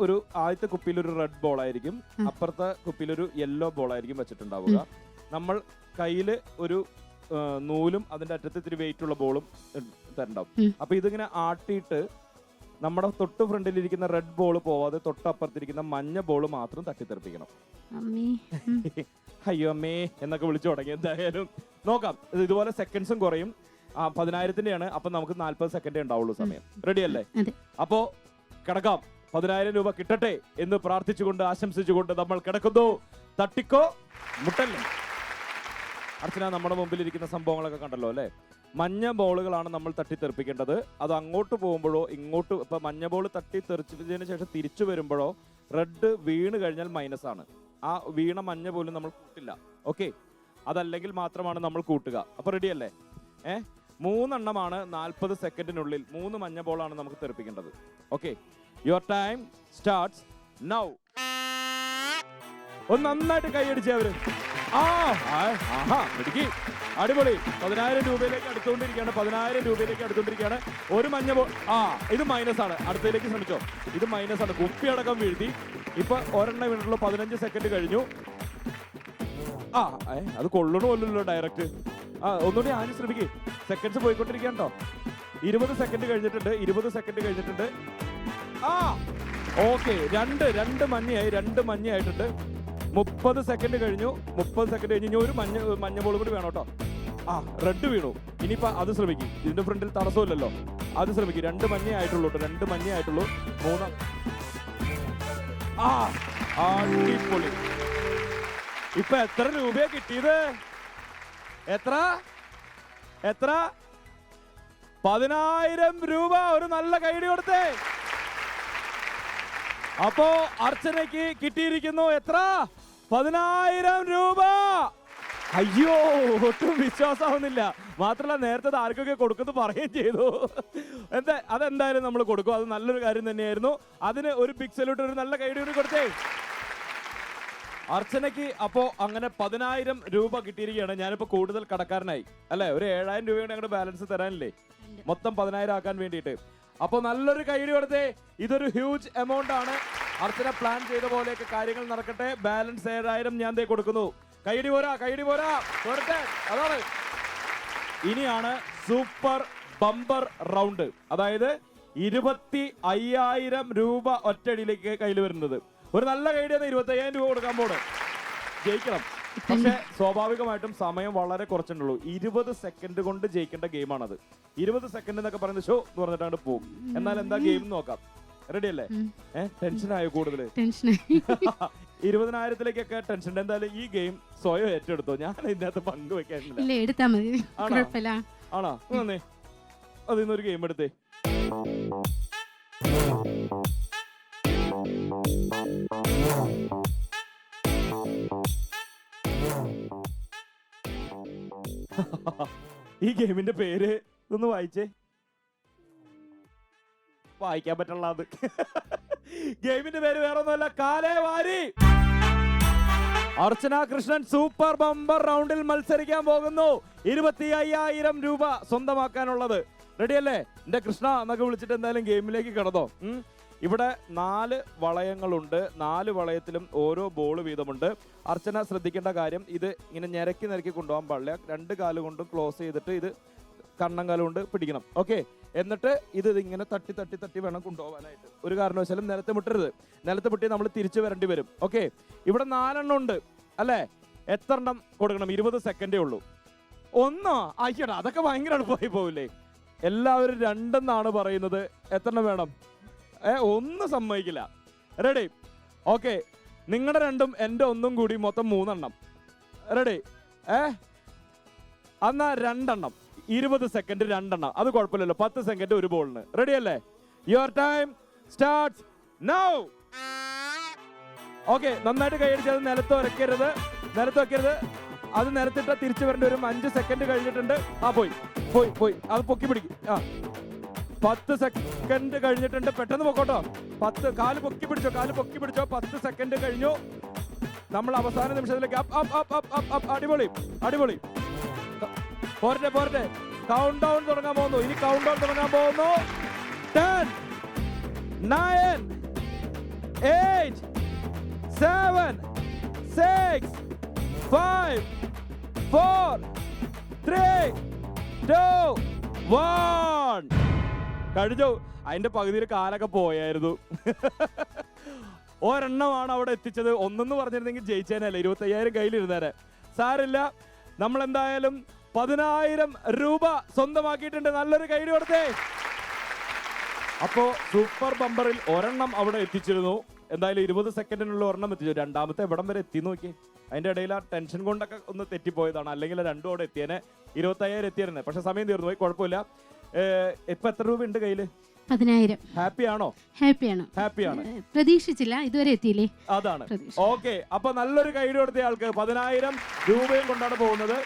ആദ്യത്തെ കുപ്പിയിൽ ഒരു റെഡ് ബോൾ ആയിരിക്കും, അപ്പുറത്തെ കുപ്പിയിൽ ഒരു യെല്ലോ ബോൾ ആയിരിക്കും വെച്ചിട്ടുണ്ടാവുക. നമ്മൾ കയ്യിൽ ഒരു നൂലും അതിന്റെ അറ്റത്ത് ഇത്തിരി വെയിറ്റ് ഉള്ള ബോളും തരണ്ടാവും. അപ്പൊ ഇതിങ്ങനെ ആട്ടിയിട്ട് നമ്മുടെ തൊട്ട് ഫ്രണ്ടിലിരിക്കുന്ന റെഡ് ബോൾ പോവാതെ തൊട്ടപ്പുറത്തിരിക്കുന്ന മഞ്ഞ ബോൾ മാത്രം തട്ടിത്തെറിപ്പിക്കണം. അയ്യോ അമ്മേ എന്നൊക്കെ വിളിച്ചു തുടങ്ങി. എന്തായാലും നോക്കാം. ഇതുപോലെ സെക്കൻഡ്സും കുറയും. 10,000-ന്റെയാണ്. അപ്പൊ നമുക്ക് 40 സെക്കൻഡേ ഉണ്ടാവുള്ളൂ സമയം. റെഡി അല്ലേ? അപ്പോ കിടക്കാം. 10,000 രൂപ കിട്ടട്ടെ എന്ന് പ്രാർത്ഥിച്ചുകൊണ്ട് ആശംസിച്ചുകൊണ്ട് നമ്മൾ കിടക്കുന്നു. തട്ടിക്കോ മുട്ടല്ലേ. അർച്ചന, നമ്മുടെ മുമ്പിൽ ഇരിക്കുന്ന സംഭവങ്ങളൊക്കെ കണ്ടല്ലോ അല്ലേ? മഞ്ഞ ബോളുകളാണ് നമ്മൾ തട്ടിത്തെറിപ്പിക്കേണ്ടത്. അത് അങ്ങോട്ട് പോകുമ്പോഴോ ഇങ്ങോട്ട്, ഇപ്പൊ മഞ്ഞ ബോൾ തട്ടി തെറിച്ചതിന് ശേഷം തിരിച്ചു വരുമ്പോഴോ റെഡ് വീണ് കഴിഞ്ഞാൽ മൈനസ് ആണ്. ആ വീണ മഞ്ഞ പോലും നമ്മൾ കൂട്ടില്ല. ഓക്കെ, അതല്ലെങ്കിൽ മാത്രമാണ് നമ്മൾ കൂട്ടുക. അപ്പൊ റെഡി അല്ലേ? 3 എണ്ണമാണ് 40 സെക്കൻഡിനുള്ളിൽ. 3 മഞ്ഞ ബോളാണ് നമുക്ക് തെറിപ്പിക്കേണ്ടത്. Okay, your time starts now. ഒന്ന് നന്നായിട്ട് കൈയടിച്ചേ അവര്. അടിപൊളി. 10,000 രൂപയിലേക്ക് അടുത്തുകൊണ്ടിരിക്കുകയാണ്. 10,000 രൂപയിലേക്ക് അടുത്തുകൊണ്ടിരിക്കുകയാണ്. ഒരു മഞ്ഞ ബോൾ. ഇത് മൈനസ് ആണ്. അടുത്തതിലേക്ക് ശ്രമിച്ചോ. ഇത് മൈനസ് ആണ്. കുപ്പി അടക്കം വീഴ്ത്തി. ഇപ്പൊ ഒരെണ്ണം വീണിട്ടുള്ളൂ. 15 സെക്കൻഡ് കഴിഞ്ഞു. അത് കൊള്ളണമല്ലോ ഡയറക്റ്റ്. ഒന്നുകൂടി ആദ്യം ശ്രമിക്കേ. സെക്കൻഡ്സ് പോയിക്കൊണ്ടിരിക്കുകയാണോ? 20 സെക്കൻഡ് കഴിഞ്ഞിട്ടുണ്ട്. 20 സെക്കൻഡ് കഴിഞ്ഞിട്ടുണ്ട്. ഓക്കെ, രണ്ട് മഞ്ഞയായിട്ടുണ്ട്. 30 സെക്കൻഡ് കഴിഞ്ഞു. 30 സെക്കൻഡ് കഴിഞ്ഞ് ഇനി ഒരു മഞ്ഞ ബോൾ കൂടി വേണം കേട്ടോ. റെഡ് വീണു. ഇനിയിപ്പോ അത് ശ്രമിക്കും. ഇതിന്റെ ഫ്രണ്ടിൽ തടസ്സമില്ലല്ലോ. അത് ശ്രമിക്കും. 2 മഞ്ഞയായിട്ടുള്ളൂ കേട്ടോ. 2 മഞ്ഞയായിട്ടുള്ളൂ. 3. അടിപൊളി. ഇപ്പൊ എത്ര രൂപയാ കിട്ടിയത്? എത്ര 10,000 രൂപ. ഒരു നല്ല കൈഡി കൊടുത്തേ. അപ്പോ അർച്ചനയ്ക്ക് കിട്ടിയിരിക്കുന്നു എത്ര? 10,000 രൂപ. അയ്യോ, ഒട്ടും വിശ്വാസമാവുന്നില്ല. മാത്രമല്ല നേരത്തെ ആർക്കൊക്കെ കൊടുക്കുന്നു പറയുകയും ചെയ്തു. അതെന്തായാലും നമ്മൾ കൊടുക്കും. അത് നല്ലൊരു കാര്യം തന്നെയായിരുന്നു. അതിന് ഒരു ബിഗ് സല്യൂട്ട്, ഒരു നല്ല കൈഡി കൂടി കൊടുത്തേ അർച്ചനയ്ക്ക്. അപ്പോ അങ്ങനെ 10,000 രൂപ കിട്ടിയിരിക്കുകയാണ്. ഞാനിപ്പോ കൂടുതൽ കടക്കാരനായി അല്ലെ? ഒരു 7,000 രൂപയുടെ ഞങ്ങളുടെ ബാലൻസ് തരാനില്ലേ? മൊത്തം 10,000 ആക്കാൻ വേണ്ടിയിട്ട്. അപ്പൊ നല്ലൊരു കൈഡി കൊടുത്തേ. ഇതൊരു ഹ്യൂജ് എമൗണ്ട് ആണ്. അർച്ചന പ്ലാൻ ചെയ്ത പോലെയൊക്കെ കാര്യങ്ങൾ നടക്കട്ടെ. ബാലൻസ് 7,000 ഞാൻ കൊടുക്കുന്നു. കൈഡി പോരാ. പോരട്ടെ. അതാണ്. ഇനിയാണ് സൂപ്പർ ബമ്പർ റൗണ്ട്. അതായത് 25,000 രൂപ ഒറ്റയടിയിലേക്ക് കയ്യിൽ വരുന്നത്. ഒരു നല്ല കൈഡിയാണ്. 25,000 രൂപ കൊടുക്കാൻ പോണ്. ജയിക്കണം. പക്ഷെ സ്വാഭാവികമായിട്ടും സമയം വളരെ കുറച്ചുള്ളൂ. 20 സെക്കൻഡ് കൊണ്ട് ജയിക്കേണ്ട ഗെയിമാണത്. 20 സെക്കൻഡ് എന്നൊക്കെ പറയുന്നത് ഷോ എന്ന് പറഞ്ഞിട്ടാണ് പോകും. എന്നാൽ എന്താ ഗെയിം നോക്കാം. റെഡി അല്ലേ? ടെൻഷനായോ കൂടുതൽ? 20,000-ലേക്കൊക്കെ ടെൻഷൻ. എന്തായാലും ഈ ഗെയിം സ്വയം ഏറ്റെടുത്തോ. ഞാൻ ഇതിനകത്ത് പങ്കുവെക്കാനില്ല. ആണോ? നന്നേ. അതിന്നൊരു ഗെയിം എടുത്തേ. ഈ ഗെയിമിന്റെ പേര് ഒന്ന് വായിച്ചേ. വായിക്കാൻ പറ്റുള്ള അത്. ഗെയിമിന്റെ പേര് വേറെ ഒന്നുമല്ല, കാലേ വാരി. അർച്ചന കൃഷ്ണൻ സൂപ്പർ ബമ്പർ റൗണ്ടിൽ മത്സരിക്കാൻ പോകുന്നു. 25,000 രൂപ സ്വന്തമാക്കാനുള്ളത്. റെഡിയല്ലേ എന്റെ കൃഷ്ണ എന്നൊക്കെ വിളിച്ചിട്ട് എന്തായാലും ഗെയിമിലേക്ക് കിടന്നോ. ഇവിടെ 4 വളയങ്ങളുണ്ട്. 4 വളയത്തിലും ഓരോ ബോൾ വീതമുണ്ട്. അർച്ചന ശ്രദ്ധിക്കേണ്ട കാര്യം, ഇത് ഇങ്ങനെ ഞരക്കി കൊണ്ടുപോകാൻ പാടില്ല. 2 കാല് കൊണ്ടും ക്ലോസ് ചെയ്തിട്ട് ഇത് കണ്ണങ്കാലം കൊണ്ട് പിടിക്കണം. ഓക്കെ, എന്നിട്ട് ഇത് ഇങ്ങനെ തട്ടി വേണം കൊണ്ടുപോകാനായിട്ട്. ഒരു കാരണവശാലും നിലത്ത് മുട്ടരുത്. നിലത്ത് മുട്ടി നമ്മൾ തിരിച്ചു വരേണ്ടി വരും. ഓക്കെ, ഇവിടെ 4 എണ്ണം ഉണ്ട് അല്ലേ? എത്ര എണ്ണം കൊടുക്കണം? 20 സെക്കൻഡേ ഉള്ളൂ. 1 ആയിക്കോട്ടെ, അതൊക്കെ ഭയങ്കര എളുപ്പമായി പോവില്ലേ? എല്ലാവരും 2 എന്നാണ് പറയുന്നത്. എത്ര എണ്ണം വേണം? 1 സമ്മതിക്കില്ല. റെഡി? ഓക്കെ, നിങ്ങളുടെ 2ഉം എൻ്റെ 1ഉം കൂടി മൊത്തം 3 എണ്ണം. റെഡി? എന്നാ 2 എണ്ണം. 20 സെക്കൻഡ് 2 എണ്ണം. അത് കുഴപ്പമില്ലല്ലോ. 10 സെക്കൻഡ് ഒരു ബോളിന്. റെഡി അല്ലേ? Your time starts now. Okay, നന്നായിട്ട് കൈയടിച്ചത്. നിലത്ത് വെക്കരുത്. അത് നിലത്തിട്ട് തിരിച്ചു വരേണ്ടി വരും. 5 സെക്കൻഡ് കഴിഞ്ഞിട്ടുണ്ട്. പോയി. അത് പൊക്കി പിടിക്കും. 10 സെക്കൻഡ് കഴിഞ്ഞിട്ടുണ്ട്. പെട്ടെന്ന് പൊക്കോട്ടോ. 10 കാല് പൊക്കി പിടിച്ചോ. 10 സെക്കൻഡ് കഴിഞ്ഞു. നമ്മൾ അവസാന നിമിഷത്തിലേക്ക് അടിപൊളി. പോരട്ടെ. കൗണ്ട് ഡൗൺ തുടങ്ങാൻ പോകുന്നു. 10, 9, 8, 7, 6, 5, 4, 3, 2, 1. കഴിഞ്ഞു. അതിന്റെ പകുതിയിൽ കാലൊക്കെ പോയായിരുന്നു. ഒരെണ്ണമാണ് അവിടെ എത്തിച്ചത്. 1 പറഞ്ഞിരുന്നെങ്കിൽ ജയിച്ചേനല്ലേ. 25,000 കയ്യിലിരുന്നേരെ. സാരില്ല, നമ്മൾ എന്തായാലും 10,000 രൂപ സ്വന്തമാക്കിയിട്ടുണ്ട്. നല്ലൊരു കൈ കൊടുത്തേ. അപ്പോ സൂപ്പർ ബമ്പറിൽ ഒരെണ്ണം അവിടെ എത്തിച്ചിരുന്നു. എന്തായാലും 20 സെക്കൻഡിനുള്ള ഒരെണ്ണം എത്തിച്ചു. രണ്ടാമത്തെ എവിടം വരെ എത്തി നോക്കി. അതിന്റെ ഇടയിൽ ആ ടെൻഷൻ കൊണ്ടൊക്കെ ഒന്ന് തെറ്റിപ്പോയതാണ്. അല്ലെങ്കിൽ രണ്ടും അവിടെ എത്തിയേനെ. 25,000 എത്തിയിരുന്നെ. പക്ഷെ സമയം തീർന്നു പോയി. കുഴപ്പമില്ല. ഇപ്പൊ എത്ര രൂപ ഉണ്ട് കയ്യില്? 10,000. ഹാപ്പിയാണോ? ഹാപ്പിയാണ്. പ്രതീക്ഷിച്ചില്ല, ഇതുവരെ എത്തിയില്ലേ? അതാണ്. ഓക്കെ, അപ്പൊ നല്ലൊരു കൈ കൊടുത്ത ആൾക്ക് 10,000 രൂപയും കൊണ്ടാണ് പോകുന്നത്.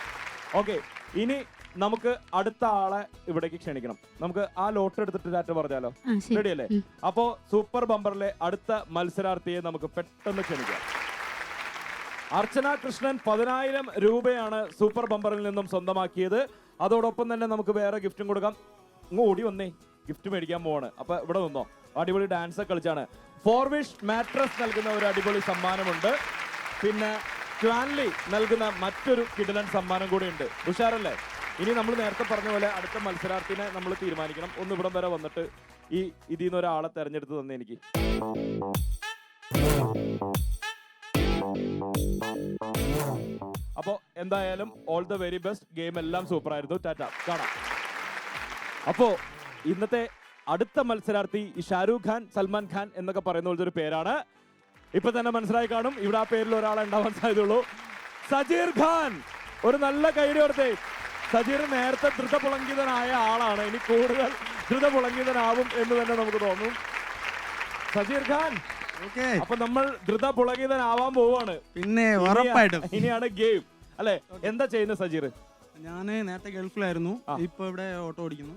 ഓക്കെ, ഇനി നമുക്ക് അടുത്ത ആളെ ഇവിടേക്ക് ക്ഷണിക്കണം. നമുക്ക് ആ ലോട്ടറി എടുത്തിട്ട് ടാറ്റ പറഞ്ഞാലോ? റെഡി അല്ലേ? അപ്പോ സൂപ്പർ ബമ്പറിലെ അടുത്ത മത്സരാർത്ഥിയെ നമുക്ക് പെട്ടെന്ന് ക്ഷണിക്കാം. അർച്ചന കൃഷ്ണൻ 10,000 രൂപയാണ് സൂപ്പർ ബമ്പറിൽ നിന്നും സ്വന്തമാക്കിയത്. അതോടൊപ്പം തന്നെ നമുക്ക് വേറെ ഗിഫ്റ്റും കൊടുക്കാം. ഇങ്ങ് ഓടി വന്നേ, ഗിഫ്റ്റ് മേടിക്കാൻ പോവാണ്. അപ്പൊ ഇവിടെ നിന്നോ. അടിപൊളി ഡാൻസ് കളിച്ചാണ്. ഫോർവിഷ് മാട്രസ് നൽകുന്ന ഒരു അടിപൊളി സമ്മാനമുണ്ട്. പിന്നെ ക്വാൻലി നൽകുന്ന മറ്റൊരു കിടിലൻ സമ്മാനം കൂടി ഉണ്ട്. ഉഷാറല്ലേ? ഇനി നമ്മൾ നേരത്തെ പറഞ്ഞ പോലെ അടുത്ത മത്സരാർത്ഥിനെ നമ്മൾ തീരുമാനിക്കണം. ഒന്ന് ഇവിടം വരെ വന്നിട്ട് ഇതിൽ നിന്ന് ഒരാളെ തെരഞ്ഞെടുത്ത് തന്നെ എനിക്ക്. അപ്പോ എന്തായാലും all the very best. Game എല്ലാം സൂപ്പർ ആയിരുന്നു. ടാറ്റ, കാണാം. അപ്പോ ഇന്നത്തെ അടുത്ത മത്സരാർത്ഥി ഈ ഷാരൂഖ് ഖാൻ, സൽമാൻ ഖാൻ എന്നൊക്കെ പറയുന്ന പോലത്തെ ഒരു പേരാണ്. ഇപ്പൊ തന്നെ മനസ്സിലായി കാണും. ഇവിടെ ആ പേരിൽ ഒരാളെ ഉണ്ടാവാൻ സാധ്യതയുള്ളൂ. സജീർ ഖാൻ. ഒരു നല്ല കൈയ്യടി കൊടുത്തേ. സജീർ നേരത്തെ ധൃതപുളങ്കിതനായ ആളാണ്. ഇനി കൂടുതൽ ധൃതപുളങ്കിതനാവും എന്ന് തന്നെ നമുക്ക് തോന്നും. സജീർ ഖാൻ, അപ്പൊ നമ്മൾ ധൃതപുളങ്കിതനാവാൻ പോവാണ്. പിന്നെ ഉറപ്പായിട്ടും ഇനിയാണ് ഗെയിം അല്ലെ? എന്താ ചെയ്യുന്നത് സജീർ? ഞാന് നേരത്തെ ഗൾഫിലായിരുന്നു. ഇപ്പൊ ഇവിടെ ഓട്ടോ ഓടിക്കുന്നു.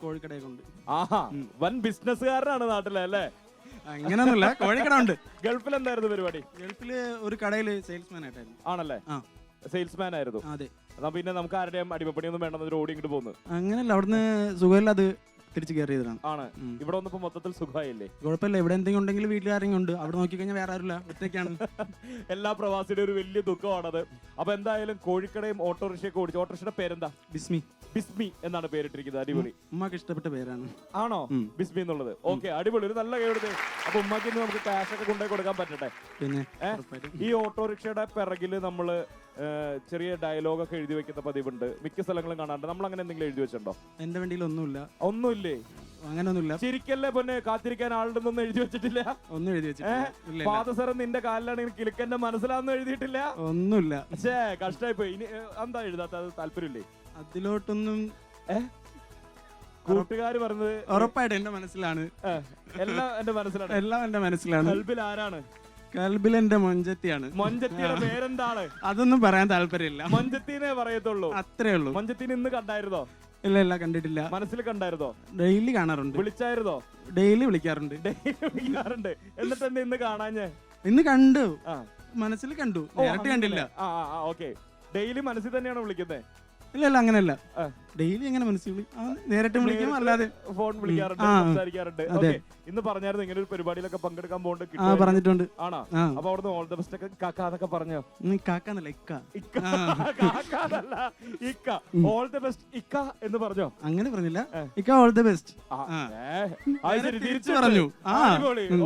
കോഴിക്കടയൊക്കെ ഉണ്ട്. ആഹാ, വൻ ബിസിനസ്സുകാരനാണ് നാട്ടിലെ അല്ലേ? അങ്ങനെയൊന്നുമില്ല, കോഴിക്കട ഉണ്ട്. ഗൾഫിൽ എന്തായിരുന്നു പരിപാടി? ഗൾഫില് ഒരു കടയില് സെയിൽസ്മാൻ ആയിട്ടായിരുന്നു. ആണല്ലേ? സെയിൽസ്മാൻ ആയിരുന്നു. അതെ. എന്നാ പിന്നെ നമുക്ക് ആരുടെയും അടിമപ്പണിയൊന്നും വേണ്ടെന്ന് ഓടി ഇങ്ങോട്ട് പോകുന്നു. അങ്ങനല്ല, അവിടുന്ന് സുഖമില്ല, അത് തിരിച്ചു കയറിയതാണ്. ആണ്. ഇവിടെ വന്നപ്പോ മൊത്തത്തിൽ സുഖമായില്ലേ? കുഴപ്പമില്ല. ഇവിടെ എന്തെങ്കിലും ഉണ്ടെങ്കിൽ വീട്ടിലാരെങ്കിലും ഉണ്ട്. അവിടെ നോക്കിക്കഴിഞ്ഞാൽ വേറെ ആരുമില്ല, ഒറ്റയ്ക്കാണ്. എല്ലാ പ്രവാസിയുടെ ഒരു വലിയ ദുഃഖമാണത്. അപ്പൊ എന്തായാലും കോഴിക്കടയും ഓട്ടോറിക്ഷയൊക്കെ ഓടിച്ചു. ഓട്ടോറിക്ഷയുടെ പേരെന്താ? ബിസ്മി. ബിസ്മി എന്നാണ് പേരിട്ടിരിക്കുന്നത്. അടിപൊളി. ഉമ്മക്ക് ഇഷ്ടപ്പെട്ട പേരാണ്. ആണോ ബിസ്മി എന്നുള്ളത്? ഓക്കെ, അടിപൊളി. ഒരു നല്ല കേടുത്ത്. അപ്പൊ ഉമ്മക്ക് ഇന്ന് നമുക്ക് ക്യാഷ് ഒക്കെ കൊണ്ടുപോയി കൊടുക്കാൻ പറ്റട്ടെ. പിന്നെ ഈ ഓട്ടോറിക്ഷയുടെ പിറകില് നമ്മള് ചെറിയ ഡയലോഗൊക്കെ എഴുതി വെക്കുന്ന പതിവുണ്ട്. മിക്ക സ്ഥലങ്ങളും കാണാറുണ്ട്. നമ്മൾ അങ്ങനെ എന്തെങ്കിലും എഴുതി വെച്ചിട്ടുണ്ടോ? എന്റെ വണ്ടിയിൽ ഒന്നുമില്ല. ഒന്നുമില്ലേ? അങ്ങനൊന്നുമില്ല. ശരിക്കല്ലേ പൊന്നെ, കാത്തിരിക്കാൻ ആളുണ്ടെന്നൊന്നും എഴുതി വെച്ചിട്ടില്ല? ഒന്നും എഴുതി വെച്ചിട്ടില്ല. പാദസരം നിന്റെ കാലിലാണെങ്കിൽ കിലുക്കന്റെ മനസ്സിലാന്ന് എഴുതിയിട്ടില്ല? ഒന്നുമില്ല. പക്ഷേ കഷ്ടായി പോയി. ഇനി എന്താ എഴുതാത്തത്? താല്പര്യമില്ലേ അതിലോട്ടൊന്നും? കൂട്ടുകാര് പറഞ്ഞത് ഉറപ്പായിട്ട് എന്റെ മനസ്സിലാണ്. എല്ലാം എന്റെ മനസ്സിലാണ്. എല്ലാം എന്റെ മനസ്സിലാണ്. കൽബിൽ ആരാണ്? കൽബിൽ എന്റെ മൊഞ്ചത്തിയാണ്. മൊഞ്ചത്തിയുടെ പേരെന്താണ്? അതൊന്നും പറയാൻ താല്പര്യമില്ല. മൊഞ്ചത്തിനെ പറയത്തുള്ളൂ. അത്രേ ഉള്ളൂ. മൊഞ്ചത്തിന് ഇന്ന് കണ്ടായിരുന്നോ? ഇല്ല, കണ്ടിട്ടില്ല. മനസ്സിൽ കണ്ടായിരുന്നോ? ഡെയിലി കാണാറുണ്ട്. വിളിച്ചായിരുന്നോ? ഡെയിലി വിളിക്കാറുണ്ട്. വിളിക്കാറുണ്ട്. എന്നിട്ട് എന്നെ ഇന്ന് കാണാഞ്ഞേ? ഇന്ന് കണ്ടു, മനസ്സിൽ കണ്ടു, നേരിട്ട് കണ്ടില്ല. ഓക്കെ, ഡെയിലി മനസ്സിൽ തന്നെയാണോ വിളിക്കുന്നത്? ഇല്ല, അങ്ങനെയല്ല. ഡെയിലി എങ്ങനെ മനസ്സിൽ നേരിട്ട് വിളിക്കും, അല്ലാതെ ഫോൺ വിളിക്കാറുണ്ട്, സംസാരിക്കാറുണ്ട്. ഇന്ന് പറഞ്ഞായിരുന്നു ഇങ്ങനെ ഒരു പരിപാടിയിലൊക്കെ പങ്കെടുക്കാൻ പോകേണ്ട. പറഞ്ഞിട്ടുണ്ട്. ആണോ? അപ്പൊ അവിടുന്ന് ഓൾ ദ ബെസ്റ്റ് ഒക്കെ കാക്കാന്നൊക്കെ പറഞ്ഞോ? കാക്കാന്നല്ല, ഇക്ക. കാക്കാന്നല്ല, ഇക്ക. ഓൾ ദ ബെസ്റ്റ് ഇക്ക എന്ന് പറഞ്ഞോ? അങ്ങനെ പറഞ്ഞില്ല, ഇക്ക ഓൾ ദ ബെസ്റ്റ് തിരിച്ചു പറഞ്ഞു.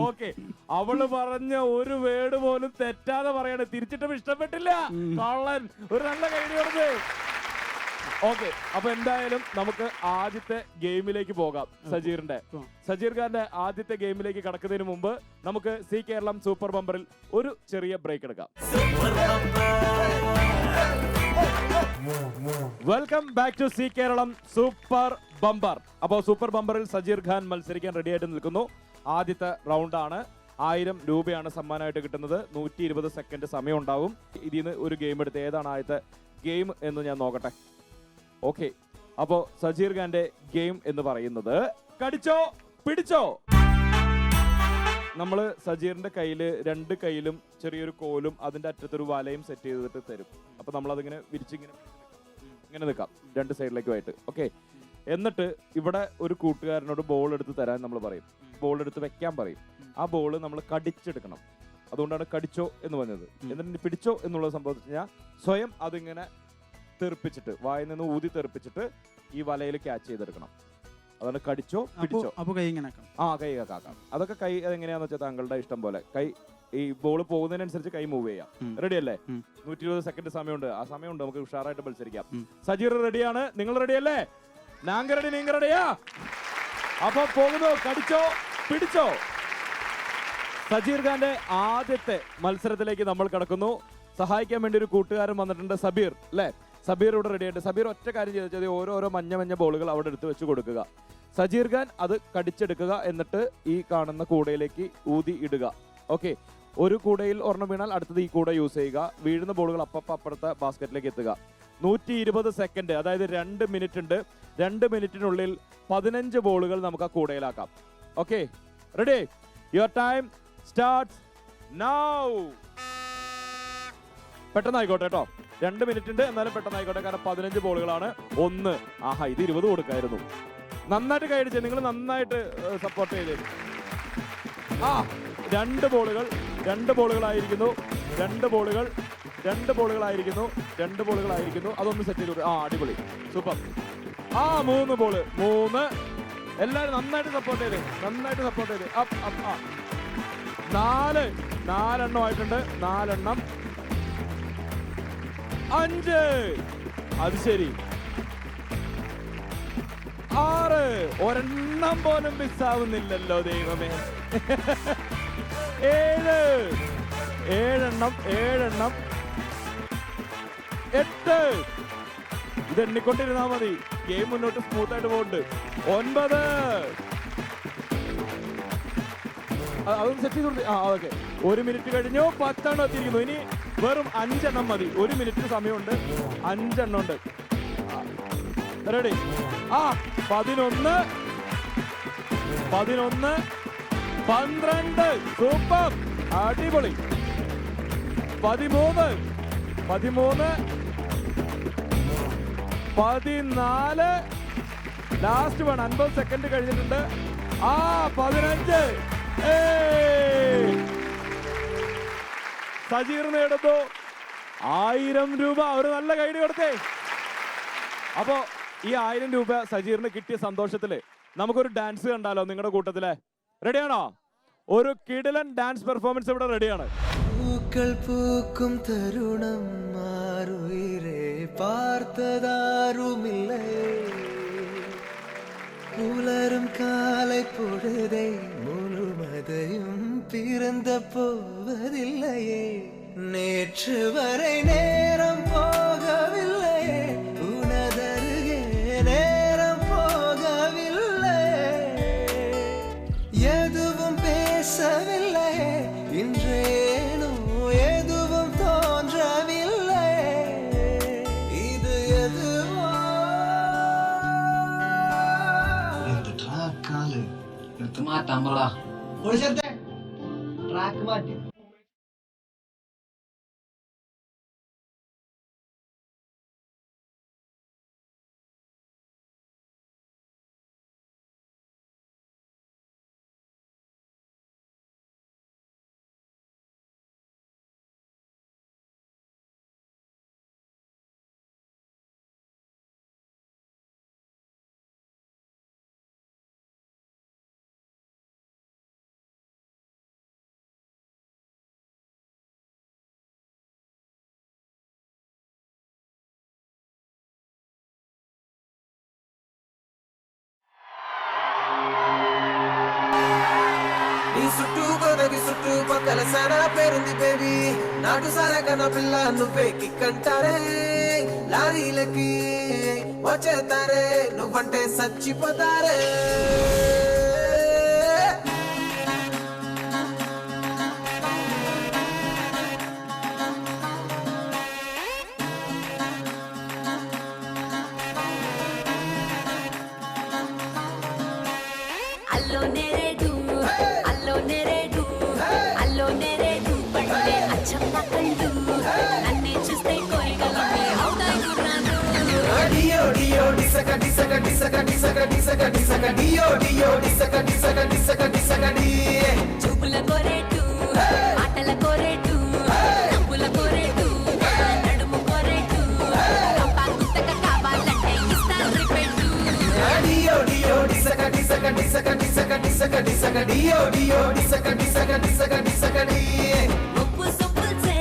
ഓക്കെ, അവള് പറഞ്ഞ ഒരു വേർഡ് പോലും തെറ്റാതെ പറയാണ്. തിരിച്ചിട്ടും ഇഷ്ടപ്പെട്ടില്ല. കള്ളൻ. ഒരു നല്ല കൈഡിയോട്. ഓക്കെ, അപ്പൊ എന്തായാലും നമുക്ക് ആദ്യത്തെ ഗെയിമിലേക്ക് പോകാം. സജീർ ഖാന്റെ ആദ്യത്തെ ഗെയിമിലേക്ക് കടക്കുന്നതിന് മുമ്പ് നമുക്ക് സി കേരളം സൂപ്പർ ബമ്പറിൽ ഒരു ചെറിയ ബ്രേക്ക് എടുക്കാം. Welcome back to Zee Keralam super bumper. അപ്പോ സൂപ്പർ ബമ്പറിൽ സജീർ ഖാൻ മത്സരിക്കാൻ റെഡി ആയിട്ട് നിൽക്കുന്നു. ആദ്യത്തെ റൗണ്ടാണ്. 1000 രൂപയാണ് സമ്മാനമായിട്ട് കിട്ടുന്നത്. 120 സെക്കൻഡ് സമയം ഉണ്ടാവും. ഇതിൽ നിന്ന് ഒരു ഗെയിം എടുത്ത് ഏതാണ് ആദ്യത്തെ ഗെയിം എന്ന് ഞാൻ നോക്കട്ടെ. ഓക്കെ, അപ്പോ സജീർ ഖാന്റെ ഗെയിം എന്ന് പറയുന്നത് കടിച്ചോ പിടിച്ചോ. നമ്മള് സജീറിന്റെ കയ്യില് 2 കൈയിലും ചെറിയൊരു കോലും അതിന്റെ അറ്റത്തൊരു വലയും സെറ്റ് ചെയ്തിട്ട് തരും. അപ്പൊ നമ്മൾ അതിങ്ങനെ ഇങ്ങനെ നിൽക്കാം 2 സൈഡിലേക്കുമായിട്ട്. ഓക്കെ, എന്നിട്ട് ഇവിടെ ഒരു കൂട്ടുകാരനോട് ബോൾ എടുത്ത് തരാൻ നമ്മൾ പറയും. ബോൾ എടുത്ത് വെക്കാൻ പറയും. ആ ബോൾ നമ്മൾ കടിച്ചെടുക്കണം. അതുകൊണ്ടാണ് കടിച്ചോ എന്ന് പറഞ്ഞത്. എന്നിട്ട് പിടിച്ചോ എന്നുള്ള സംഭവം കഴിഞ്ഞാൽ സ്വയം അതിങ്ങനെ തെറിപ്പിച്ചിട്ട്, വായിൽ നിന്ന് ഊതി തെറിപ്പിച്ചിട്ട് ഈ വലയിൽ ക്യാച്ച് ചെയ്തെടുക്കണം. അതാണ് കടിച്ചോ പിടിച്ചോ. അപ്പൊ കൈ ഇങ്ങനെ കൈ കാക്കാം. അതൊക്കെ കൈ എങ്ങനെയാന്ന് വെച്ചാൽ താങ്കളുടെ ഇഷ്ടം പോലെ. കൈ ഈ ബോൾ പോകുന്നതിനനുസരിച്ച് കൈ മൂവ് ചെയ്യാം. റെഡി അല്ലേ? 120 സെക്കൻഡ് സമയമുണ്ട്. ആ സമയമുണ്ട്, നമുക്ക് ഉഷാറായിട്ട് മത്സരിക്കാം. സജീർ റെഡിയാണ്, നിങ്ങൾ റെഡി അല്ലേ? നാങ്ക റെഡി, നീങ്ക റെഡിയാ? അപ്പൊ പോകുന്നു, കടിച്ചോ പിടിച്ചോ. സജീർ ഖാന്റെ ആദ്യത്തെ മത്സരത്തിലേക്ക് നമ്മൾ കടക്കുന്നു. സഹായിക്കാൻ വേണ്ടി ഒരു കൂട്ടുകാരൻ വന്നിട്ടുണ്ട്, സബീർ അല്ലേ? സബീർ ഇവിടെ റെഡി ആയിട്ട്. സബീർ ഒറ്റ കാര്യം ചെയ്താൽ ഓരോരോ മഞ്ഞ ബോളുകൾ അവിടെ എടുത്ത് വെച്ച് കൊടുക്കുക. സജീർ ഖാൻ അത് കടിച്ചെടുക്കുക, എന്നിട്ട് ഈ കാണുന്ന കൂടയിലേക്ക് ഊതി ഇടുക. ഓക്കെ, ഒരു കൂടയിൽ ഒരെണ്ണം വീണാൽ അടുത്തത് ഈ കൂട യൂസ് ചെയ്യുക. വീഴുന്ന ബോളുകൾ അപ്പുറത്തെ ബാസ്ക്കറ്റിലേക്ക് എത്തുക. 120 സെക്കൻഡ്, അതായത് 2 മിനിറ്റ് ഉണ്ട്. 2 മിനിറ്റിനുള്ളിൽ 15 ബോളുകൾ നമുക്ക് ആ കൂടയിലാക്കാം. Okay, ready? Your time starts now. പെട്ടെന്നായിക്കോട്ടെ കേട്ടോ, 2 മിനിറ്റ് ഉണ്ട്, എന്നാലും പെട്ടെന്നായിക്കോട്ടെ, കാരണം 15 ബോളുകളാണ്. 1, ആഹാ, ഇത് 20 കൊടുക്കായിരുന്നു. നന്നായിട്ട് കൈയടിച്ച്, നിങ്ങൾ നന്നായിട്ട് സപ്പോർട്ട് ചെയ്ത്. 2 ബോളുകളായിരിക്കുന്നു. 2 ബോളുകളായിരിക്കുന്നു. അതൊന്ന് സെറ്റ് ചെയ്തു. അടിപൊളി, സൂപ്പർ. 3 ബോള്. 3. എല്ലാവരും നന്നായിട്ട് സപ്പോർട്ട് ചെയ്ത്. 4 എണ്ണം ആയിട്ടുണ്ട്. 4 എണ്ണം. 5. അത് ശരി. 6. ഒരെണ്ണം പോലും മിസ്സാവുന്നില്ലല്ലോ ദൈവമേ. 7. 7 എണ്ണം. 8. ഇത് എണ്ണിക്കൊണ്ടിരുന്നാ മതി, ഗെയിം മുന്നോട്ട് സ്മൂത്ത് ആയിട്ട് പോകുന്നുണ്ട്. 9. അതൊന്ന് സെറ്റ് ചെയ്തോണ്ട്. ഓക്കെ, 1 മിനിറ്റ് കഴിഞ്ഞു. 10 എണ്ണം എത്തിയിരിക്കുന്നു. ഇനി വെറും 5 എണ്ണം മതി. 1 മിനിറ്റ് സമയമുണ്ട്. 5 എണ്ണം ഉണ്ട്. റെഡി? 11. 12. സൂപ്പർ, അടിപൊളി. 13. 14. ലാസ്റ്റ് 50 സെക്കൻഡ് കഴിഞ്ഞിട്ടുണ്ട്. 15. സജീർ നേടുന്നു 1000 രൂപ. ഒരു നല്ല കൈഡി കൊടുത്തേ. അപ്പോ ഈ 1000 രൂപ സജീറിന് കിട്ടിയ സന്തോഷത്തില് നമുക്കൊരു ഡാൻസ് കണ്ടാലോ നിങ്ങളുടെ കൂട്ടത്തിലെ? റെഡിയാണോ? ഒരു കിടിലൻ ഡാൻസ് പെർഫോമൻസ് ഇവിടെ റെഡിയാണ്. പൂക്കൾ പൂക്കും തരുണം മാറുയിരേ பார்த்ததாருமில்லை புலரும் காலை பொழுதை முழுமதையும் பிறந்த போவதில்லையே நேற்று வரை நேரம் போகவில்லையே உனதருகே நேரம் போகவில்லை எதுவும் பேசவில்லையே இன்றேனோ எதுவும் தோன்றவில்லை இது எதுவோ இந்த ட்ராக் காலு எடுத்து மாட்டாமலா ஒரு சேர்த்தே ட்ராக் மாட்டி చుట్టూ గోదగి చుట్టూ పక్కల సారా పేరుంది బేబీ నాటు సారా కన్నా పిల్ల నువ్వే కిక్కంటారే లారీలకి వచ్చేతారే నువ్వంటే చచ్చిపోతారే అల్లో నేరేడు అల్లో నేరేడు అల్లో నేరేడు పళ్ళే అచ్చమ్మ కళ్ళు నన్నే చూస్తే కోరికలన్నీ అవుతాయి గుర్రాలు డియో డియో డిసక డిసక డిసక డిసక డిసక డిసక డియో డియో డిసక డిసక డిసక డిసక డి చూపుల కోరేటు ఆటల కోరేటు నవ్వుల కోరేటు నడుము కోరేటు కంపా గుత్తక కావాలంటే ఇస్తాను రిపెట్టు డియో డియో డిసక డిసక డిసక డిసక డిసక డిసక disaka dio dio disaka disaka disaka disaka di. ఉప్పు సొప్పులు సే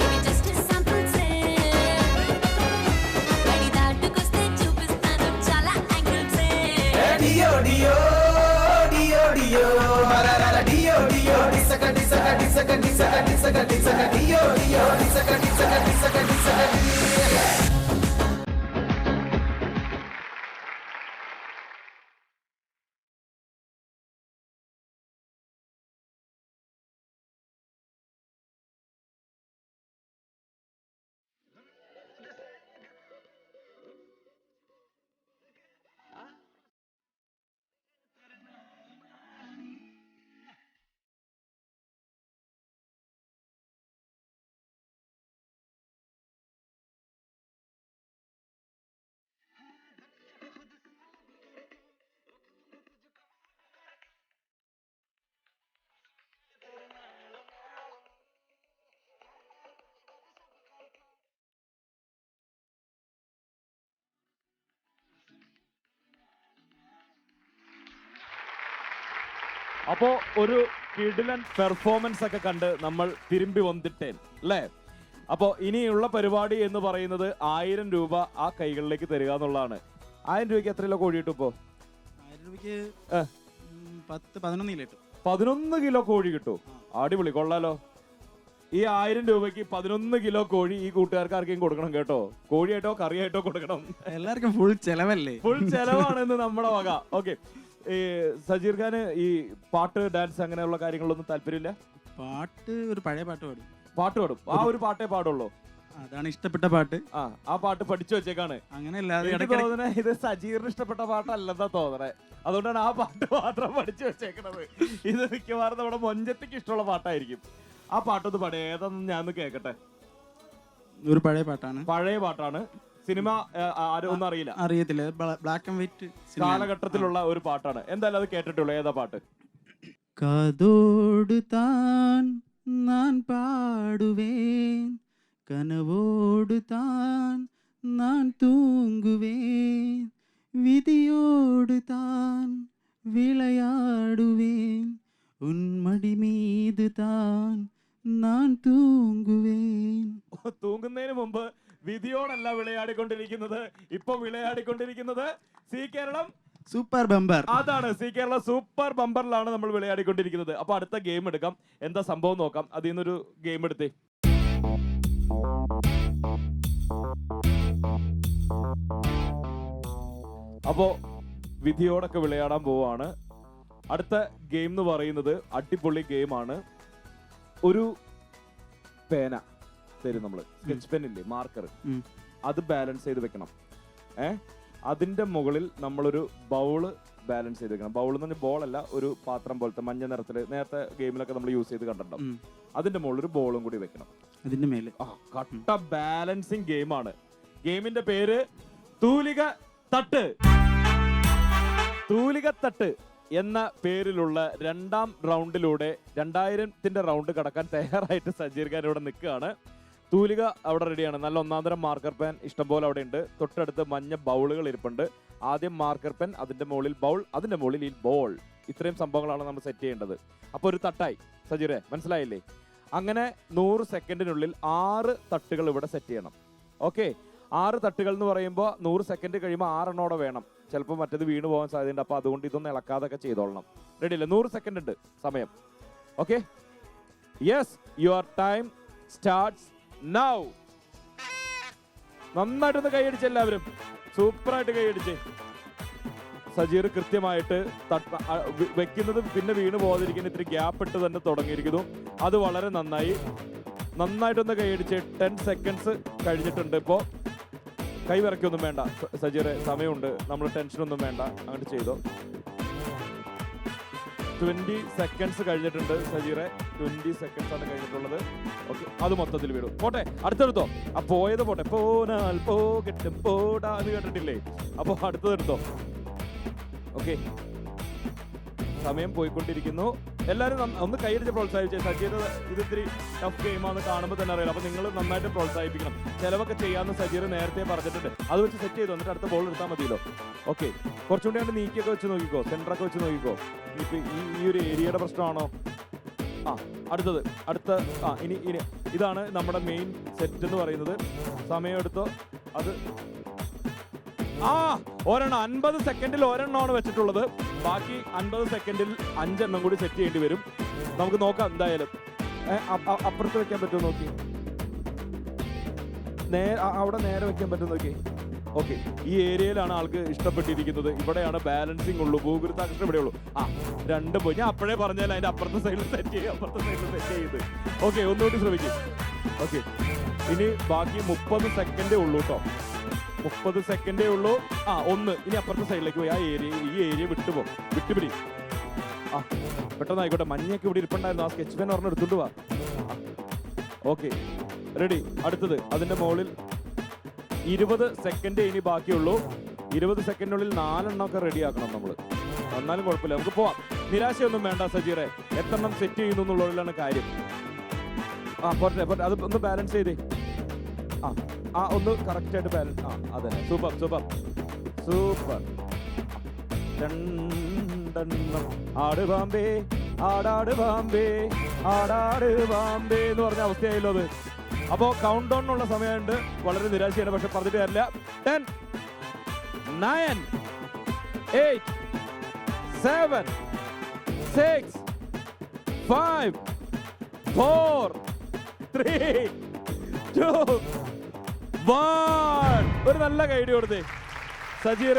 ఇవి జస్ట్ శాంపుల్ సే గడి దాటుకొస్తే చూపిస్తాను చాలా యాంగిల్ సే Dio dio dio dio marara dio dio disaka disaka disaka disaka disaka disaka dio dio disaka disaka disaka disaka di. അപ്പോ ഒരു കിടിലൻ performance ഒക്കെ കണ്ട് നമ്മൾ തിരുമ്പി വന്നിട്ടേൻ അല്ലേ? അപ്പോ ഇനിയുള്ള പരിപാടി എന്ന് പറയുന്നത് 1000 രൂപ ആ കൈകളിലേക്ക് തരിക എന്നുള്ളതാണ്. 1000 രൂപയ്ക്ക് എത്ര കിലോ കോഴി കിട്ടും ഇപ്പോ? 1000 രൂപയ്ക്ക് 11 കിലോ കിട്ടും. 11 കിലോ കോഴി കിട്ടും. അടിപൊളി, കൊള്ളാലോ. ഈ 1000 രൂപയ്ക്ക് 11 കിലോ കോഴി ഈ കൂട്ടുകാർക്ക് ആർക്കും കൊടുക്കണം കേട്ടോ. കോഴിയായിട്ടോ കറിയായിട്ടോ കൊടുക്കണം. എല്ലാവർക്കും ഫുൾ ചെലവല്ലേ? ഫുൾ ചെലവാണെന്ന് നമ്മുടെ വക. ഓക്കെ, ഈ സജീർ ഖാന് ഈ പാട്ട്, ഡാൻസ് അങ്ങനെയുള്ള കാര്യങ്ങളൊന്നും താല്പര്യമില്ല? പാട്ട് ഒരു പഴയ പാട്ട് പാടും. പാട്ട് പാടും. ആ ഒരു പാട്ടേ പാടുള്ളൂ. അതാണ് ഇഷ്ടപ്പെട്ട പാട്ട്. ആ പാട്ട് പഠിച്ചു വെച്ചേക്കാണ്. അങ്ങനെയല്ലാതെ തോന്നണേ ഇത് സജീറിന് ഇഷ്ടപ്പെട്ട പാട്ടല്ലെന്നാ തോന്നണേ. അതുകൊണ്ടാണ് ആ പാട്ട് മാത്രം പഠിച്ചു വെച്ചേക്കണത്. ഇത് മിക്കവാറും നമ്മുടെ മൊഞ്ചത്തിക്ക് ഇഷ്ടമുള്ള പാട്ടായിരിക്കും. ആ പാട്ടൊന്ന് പാടേ, ഏതൊന്നും ഞാൻ കേക്കട്ടെ. ഒരു പഴയ പാട്ടാണ്. പഴയ പാട്ടാണ്. സിനിമ ആരും ഒന്നും അറിയില്ല, അറിയത്തില്ല. ബ്ലാക്ക് ആൻഡ് വൈറ്റ് കാലഘട്ടത്തിലുള്ള ഒരു പാട്ടാണ്. എന്തായാലും അത് കേട്ടിട്ടുള്ളൂ. ഏതാ പാട്ട്? കാതോട് താൻ നാൻ പാടുവേൻ, കനവോട് താൻ നാൻ തൂങ്ങുവേൻ, വിധിയോട് താൻ വിളയാടുവേൻ, ഉന്മടി മീത് താൻ നാൻ തൂങ്ങുവേൻ. തൂങ്ങുന്നതിന് മുമ്പ് വിധിയോടല്ല വിളയാടിക്കൊണ്ടിരിക്കുന്നത്, ഇപ്പൊ വിളയാടിക്കൊണ്ടിരിക്കുന്നത് സി കേരളം സൂപ്പർ ബമ്പർ. അതാണ്, സി കേരള സൂപ്പർ ബമ്പറിലാണ് നമ്മൾ വിളയാടിക്കൊണ്ടിരിക്കുന്നത്. അപ്പൊ അടുത്ത ഗെയിം എടുക്കാം. എന്താ സംഭവം നോക്കാം. അതിൽ നിന്നൊരു ഗെയിം എടുത്തേ. അപ്പോ വിധിയോടൊക്കെ വിളയാടാൻ പോവാണ്. അടുത്ത ഗെയിം എന്ന് പറയുന്നത് അടിപൊളി ഗെയിമാണ്. ഒരു പേന തരും നമ്മള്, സ്കെച്ച് പെൻ ഇല്ലേ, മാർക്കർ, അത് ബാലൻസ് ചെയ്ത് വെക്കണം. അതിന്റെ മുകളിൽ നമ്മളൊരു ബൗള് ബാലൻസ് ചെയ്ത് വെക്കണം. ബൗൾ എന്ന് പറഞ്ഞാൽ ബോളല്ല, ഒരു പാത്രം പോലത്തെ മഞ്ഞ നിറത്തില് നേരത്തെ ഗെയിമിലൊക്കെ നമ്മൾ യൂസ് ചെയ്ത് കണ്ടിട്ടുണ്ടാവും. അതിന്റെ മുകളിൽ ഒരു ബോളും കൂടി വെക്കണം. അതിന്റെ മേലെ കട്ട ബാലൻസിങ് ഗെയിമാണ്. ഗെയിമിന്റെ പേര് തൂലിക തട്ട്. തൂലിക തട്ട് എന്ന പേരിലുള്ള 2ാം റൗണ്ടിലൂടെ 2000ത്തിന്റെ റൗണ്ട് കടക്കാൻ തയ്യാറായിട്ട് സജീർ ഖാൻ ഇവിടെ നിൽക്കുകയാണ്. തൂലിക അവിടെ റെഡിയാണ്. നല്ല ഒന്നാന്തരം മാർക്കർ പെൻ ഇഷ്ടംപോലെ അവിടെ ഉണ്ട്. തൊട്ടടുത്ത് മഞ്ഞ ബൗളുകൾ ഇരിപ്പുണ്ട്. ആദ്യം മാർക്കർ പെൻ, അതിന്റെ മുകളിൽ ബൗൾ, അതിന്റെ മുകളിൽ ഈ ബോൾ. ഇത്രയും സംഭവങ്ങളാണ് നമ്മൾ സെറ്റ് ചെയ്യേണ്ടത്. അപ്പോൾ ഒരു തട്ടായി. സജീറെ മനസ്സിലായില്ലേ? അങ്ങനെ 100 സെക്കൻഡിനുള്ളിൽ 6 തട്ടുകൾ ഇവിടെ സെറ്റ് ചെയ്യണം. ഓക്കെ, 6 തട്ടുകൾ എന്ന് പറയുമ്പോൾ 100 സെക്കൻഡ് കഴിയുമ്പോൾ 6 എണ്ണോടെ വേണം. ചിലപ്പോൾ മറ്റേത് വീണ് പോകാൻ സാധ്യതയുണ്ട്. അപ്പോൾ അതുകൊണ്ട് ഇതൊന്നും ഇളക്കാതൊക്കെ ചെയ്തോളണം. റെഡി അല്ലേ? 100 സെക്കൻഡ് ഉണ്ട് സമയം. Okay, yes, your time starts now. നന്നായിട്ടൊന്ന് കൈയടിച്ച് എല്ലാവരും, സൂപ്പറായിട്ട് കൈയടിച്ച്. സജീർ കൃത്യമായിട്ട് വെക്കുന്നത് പിന്നെ വീണ് പോകാതിരിക്കുന്ന ഇത്തിരി ഗ്യാപ്പ് ഇട്ട് തന്നെ തുടങ്ങിയിരിക്കുന്നു. അത് വളരെ നന്നായി. നന്നായിട്ടൊന്ന് കൈയടിച്ച്. 10 സെക്കൻഡ്സ് കഴിഞ്ഞിട്ടുണ്ട്. ഇപ്പോൾ കൈ വിറക്കൊന്നും വേണ്ട സജീറെ, സമയമുണ്ട്. നമ്മൾ ടെൻഷനൊന്നും വേണ്ട, അങ്ങോട്ട് ചെയ്തോ. 20 സെക്കൻഡ്സ് കഴിഞ്ഞിട്ടുണ്ട് സജീറെ. 20 സെക്കൻഡ്സ് ആണ് കഴിഞ്ഞിട്ടുള്ളത്. ഓക്കെ, അത് മൊത്തത്തിൽ വീടും. പോട്ടെ, അടുത്തെടുത്തോ. ആ പോയത് പോട്ടെ. പോനാൽ പോകട്ടും പോടാ എന്ന് കേട്ടിട്ടില്ലേ? അപ്പോൾ അടുത്തതെടുത്തോ. ഓക്കെ, സമയം പോയിക്കൊണ്ടിരിക്കുന്നു. എല്ലാവരും ഒന്ന് കൈയടിച്ച് പ്രോത്സാഹിച്ചേ. സജീർ ഇത് ഇത്തിരി ടഫ് ഗെയിമാണെന്ന് കാണുമ്പോൾ തന്നെ അറിയാം. അപ്പോൾ നിങ്ങൾ നന്നായിട്ട് പ്രോത്സാഹിപ്പിക്കണം. ചിലവൊക്കെ ചെയ്യാമെന്ന് സജീർ നേരത്തെ പറഞ്ഞിട്ടുണ്ട്. അത് വെച്ച് സെറ്റ് ചെയ്തു, എന്നിട്ട് അടുത്ത ബോൾ എടുത്താൽ മതിയല്ലോ. ഓക്കെ, കുറച്ചുകൂടി അങ്ങോട്ട് നീക്കിയൊക്കെ വെച്ച് നോക്കിക്കോ, സെൻറ്ററൊക്കെ വെച്ച് നോക്കിക്കോ. ഇപ്പം ഈ ഒരു ഏരിയയുടെ പ്രശ്നമാണോ? അടുത്തത് ഇനി ഇതാണ് നമ്മുടെ മെയിൻ സെറ്റ് എന്ന് പറയുന്നത്. സമയമെടുത്തോ അത്. ഒരെണ്ണം 50 സെക്കൻഡിൽ ഒരെണ്ണമാണ് വെച്ചിട്ടുള്ളത്. ബാക്കി 50 സെക്കൻഡിൽ 5 എണ്ണം കൂടി സെറ്റ് ചെയ്യേണ്ടി വരും. നമുക്ക് നോക്കാം എന്തായാലും. അപ്പുറത്ത് വെക്കാൻ പറ്റുമോ നോക്കി, അവിടെ നേരെ വെക്കാൻ പറ്റുമോ നോക്കി. ഓക്കെ, ഈ ഏരിയയിലാണ് ആൾക്ക് ഇഷ്ടപ്പെട്ടിരിക്കുന്നത്. ഇവിടെയാണ് ബാലൻസിങ് ഉള്ളൂ, ഭൂഗുരുത്താകർഷണം ഇവിടെ ഉള്ളൂ. 2 പോയി. ഞാൻ അപ്പോഴേ പറഞ്ഞാൽ അതിന്റെ അപ്പുറത്തെ സൈഡിൽ സെറ്റ് ചെയ്യും, അപ്പുറത്തെ സൈഡിൽ സെറ്റ് ചെയ്ത്. ഓക്കെ, ഒന്നുകൂടി ശ്രമിക്കും. ഓക്കെ, ഇനി ബാക്കി 30 സെക്കൻഡേ ഉള്ളൂ കേട്ടോ. 30 സെക്കൻഡേ ഉള്ളൂ. ഇനി അപ്പുറത്തെ സൈഡിലേക്ക് പോയി ഈ ഏരിയ വിട്ടുപിടി. പെട്ടെന്നായിക്കോട്ടെ. മഞ്ഞൊക്കെ ഇവിടെ ഇരിപ്പുണ്ടായിരുന്നു. ആ സ്കെച്ച് പെൻ ഒരെണ്ണം എടുത്തുകൊണ്ട് വാ. Okay, ready. അടുത്തത് അതിന്റെ മുകളിൽ 20 സെക്കൻഡ് ഇനി ബാക്കിയുള്ളൂ. 20 സെക്കൻഡിനുള്ളിൽ 4 എണ്ണമൊക്കെ റെഡി ആക്കണം നമ്മൾ. എന്നാലും കുഴപ്പമില്ല, നമുക്ക് പോവാം. നിരാശയൊന്നും വേണ്ട സജീറെ, എത്രണ്ണം സെറ്റ് ചെയ്യുന്നു എന്നുള്ളതിലാണ് കാര്യം. പോട്ടെ. അത് ഒന്ന് ബാലൻസ് ചെയ്തേ. ഒന്ന് കറക്റ്റ് ആയിട്ട് ബാലൻസ്. അതെ, സൂപ്പർ. ആട് ബാമ്പേ ആടാട് ബാമ്പേ ആടാട് ബാമ്പേ എന്ന് പറഞ്ഞ അവസ്ഥയായല്ലോ അത്. അപ്പോ കൗണ്ട് ഡൗണിനുള്ള സമയമുണ്ട്. വളരെ നിരാശയാണ്, പക്ഷെ പറഞ്ഞിട്ട് കാര്യമില്ല. 10, 9, 8, 7, 6, 5, 4, 3, 2, 1. ഒരു നല്ല കൈഡി കൊടുത്തേ. സജീർ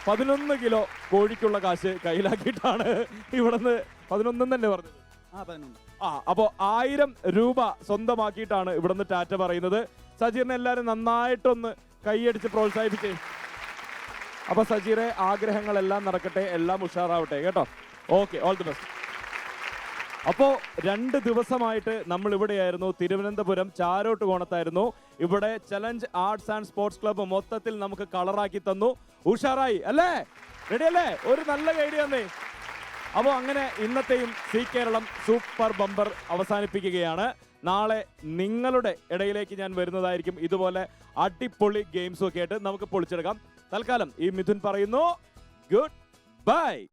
11 കിലോ കോഴിക്കുള്ള കാശ് കയ്യിലാക്കിയിട്ടാണ് ഇവിടുന്ന് 11 തന്നെ പറഞ്ഞത്. അപ്പോ 1000 രൂപ സ്വന്തമാക്കിയിട്ടാണ് ഇവിടുന്ന് ടാറ്റ പറയുന്നത്. സജീറിനെ എല്ലാവരും നന്നായിട്ടൊന്ന് കൈയടിച്ച് പ്രോത്സാഹിപ്പിച്ചേ. അപ്പൊ സജീറെ, ആഗ്രഹങ്ങളെല്ലാം നടക്കട്ടെ, എല്ലാം ഉഷാറാവട്ടെ കേട്ടോ. Okay, all the best. അപ്പോ 2 ദിവസമായിട്ട് നമ്മൾ ഇവിടെയായിരുന്നു. തിരുവനന്തപുരം ചാരോട്ട് കോണത്തായിരുന്നു. ഇവിടെ challenge arts and sports club മൊത്തത്തിൽ നമുക്ക് കളറാക്കി തന്നു. ഉഷാറായി അല്ലേ? റെഡി അല്ലേ? ഒരു നല്ല ഐഡിയ തന്നേ. അപ്പോൾ അങ്ങനെ ഇന്നത്തെയും സി കേരളം സൂപ്പർ ബമ്പർ അവസാനിപ്പിക്കുകയാണ്. നാളെ നിങ്ങളുടെ ഇടയിലേക്ക് ഞാൻ വരുന്നതായിരിക്കും. ഇതുപോലെ അടിപൊളി ഗെയിംസും ഒക്കെ ആയിട്ട് നമുക്ക് പൊളിച്ചെടുക്കാം. തൽക്കാലം ഈ മിഥുൻ പറയുന്നു ഗുഡ് ബൈ.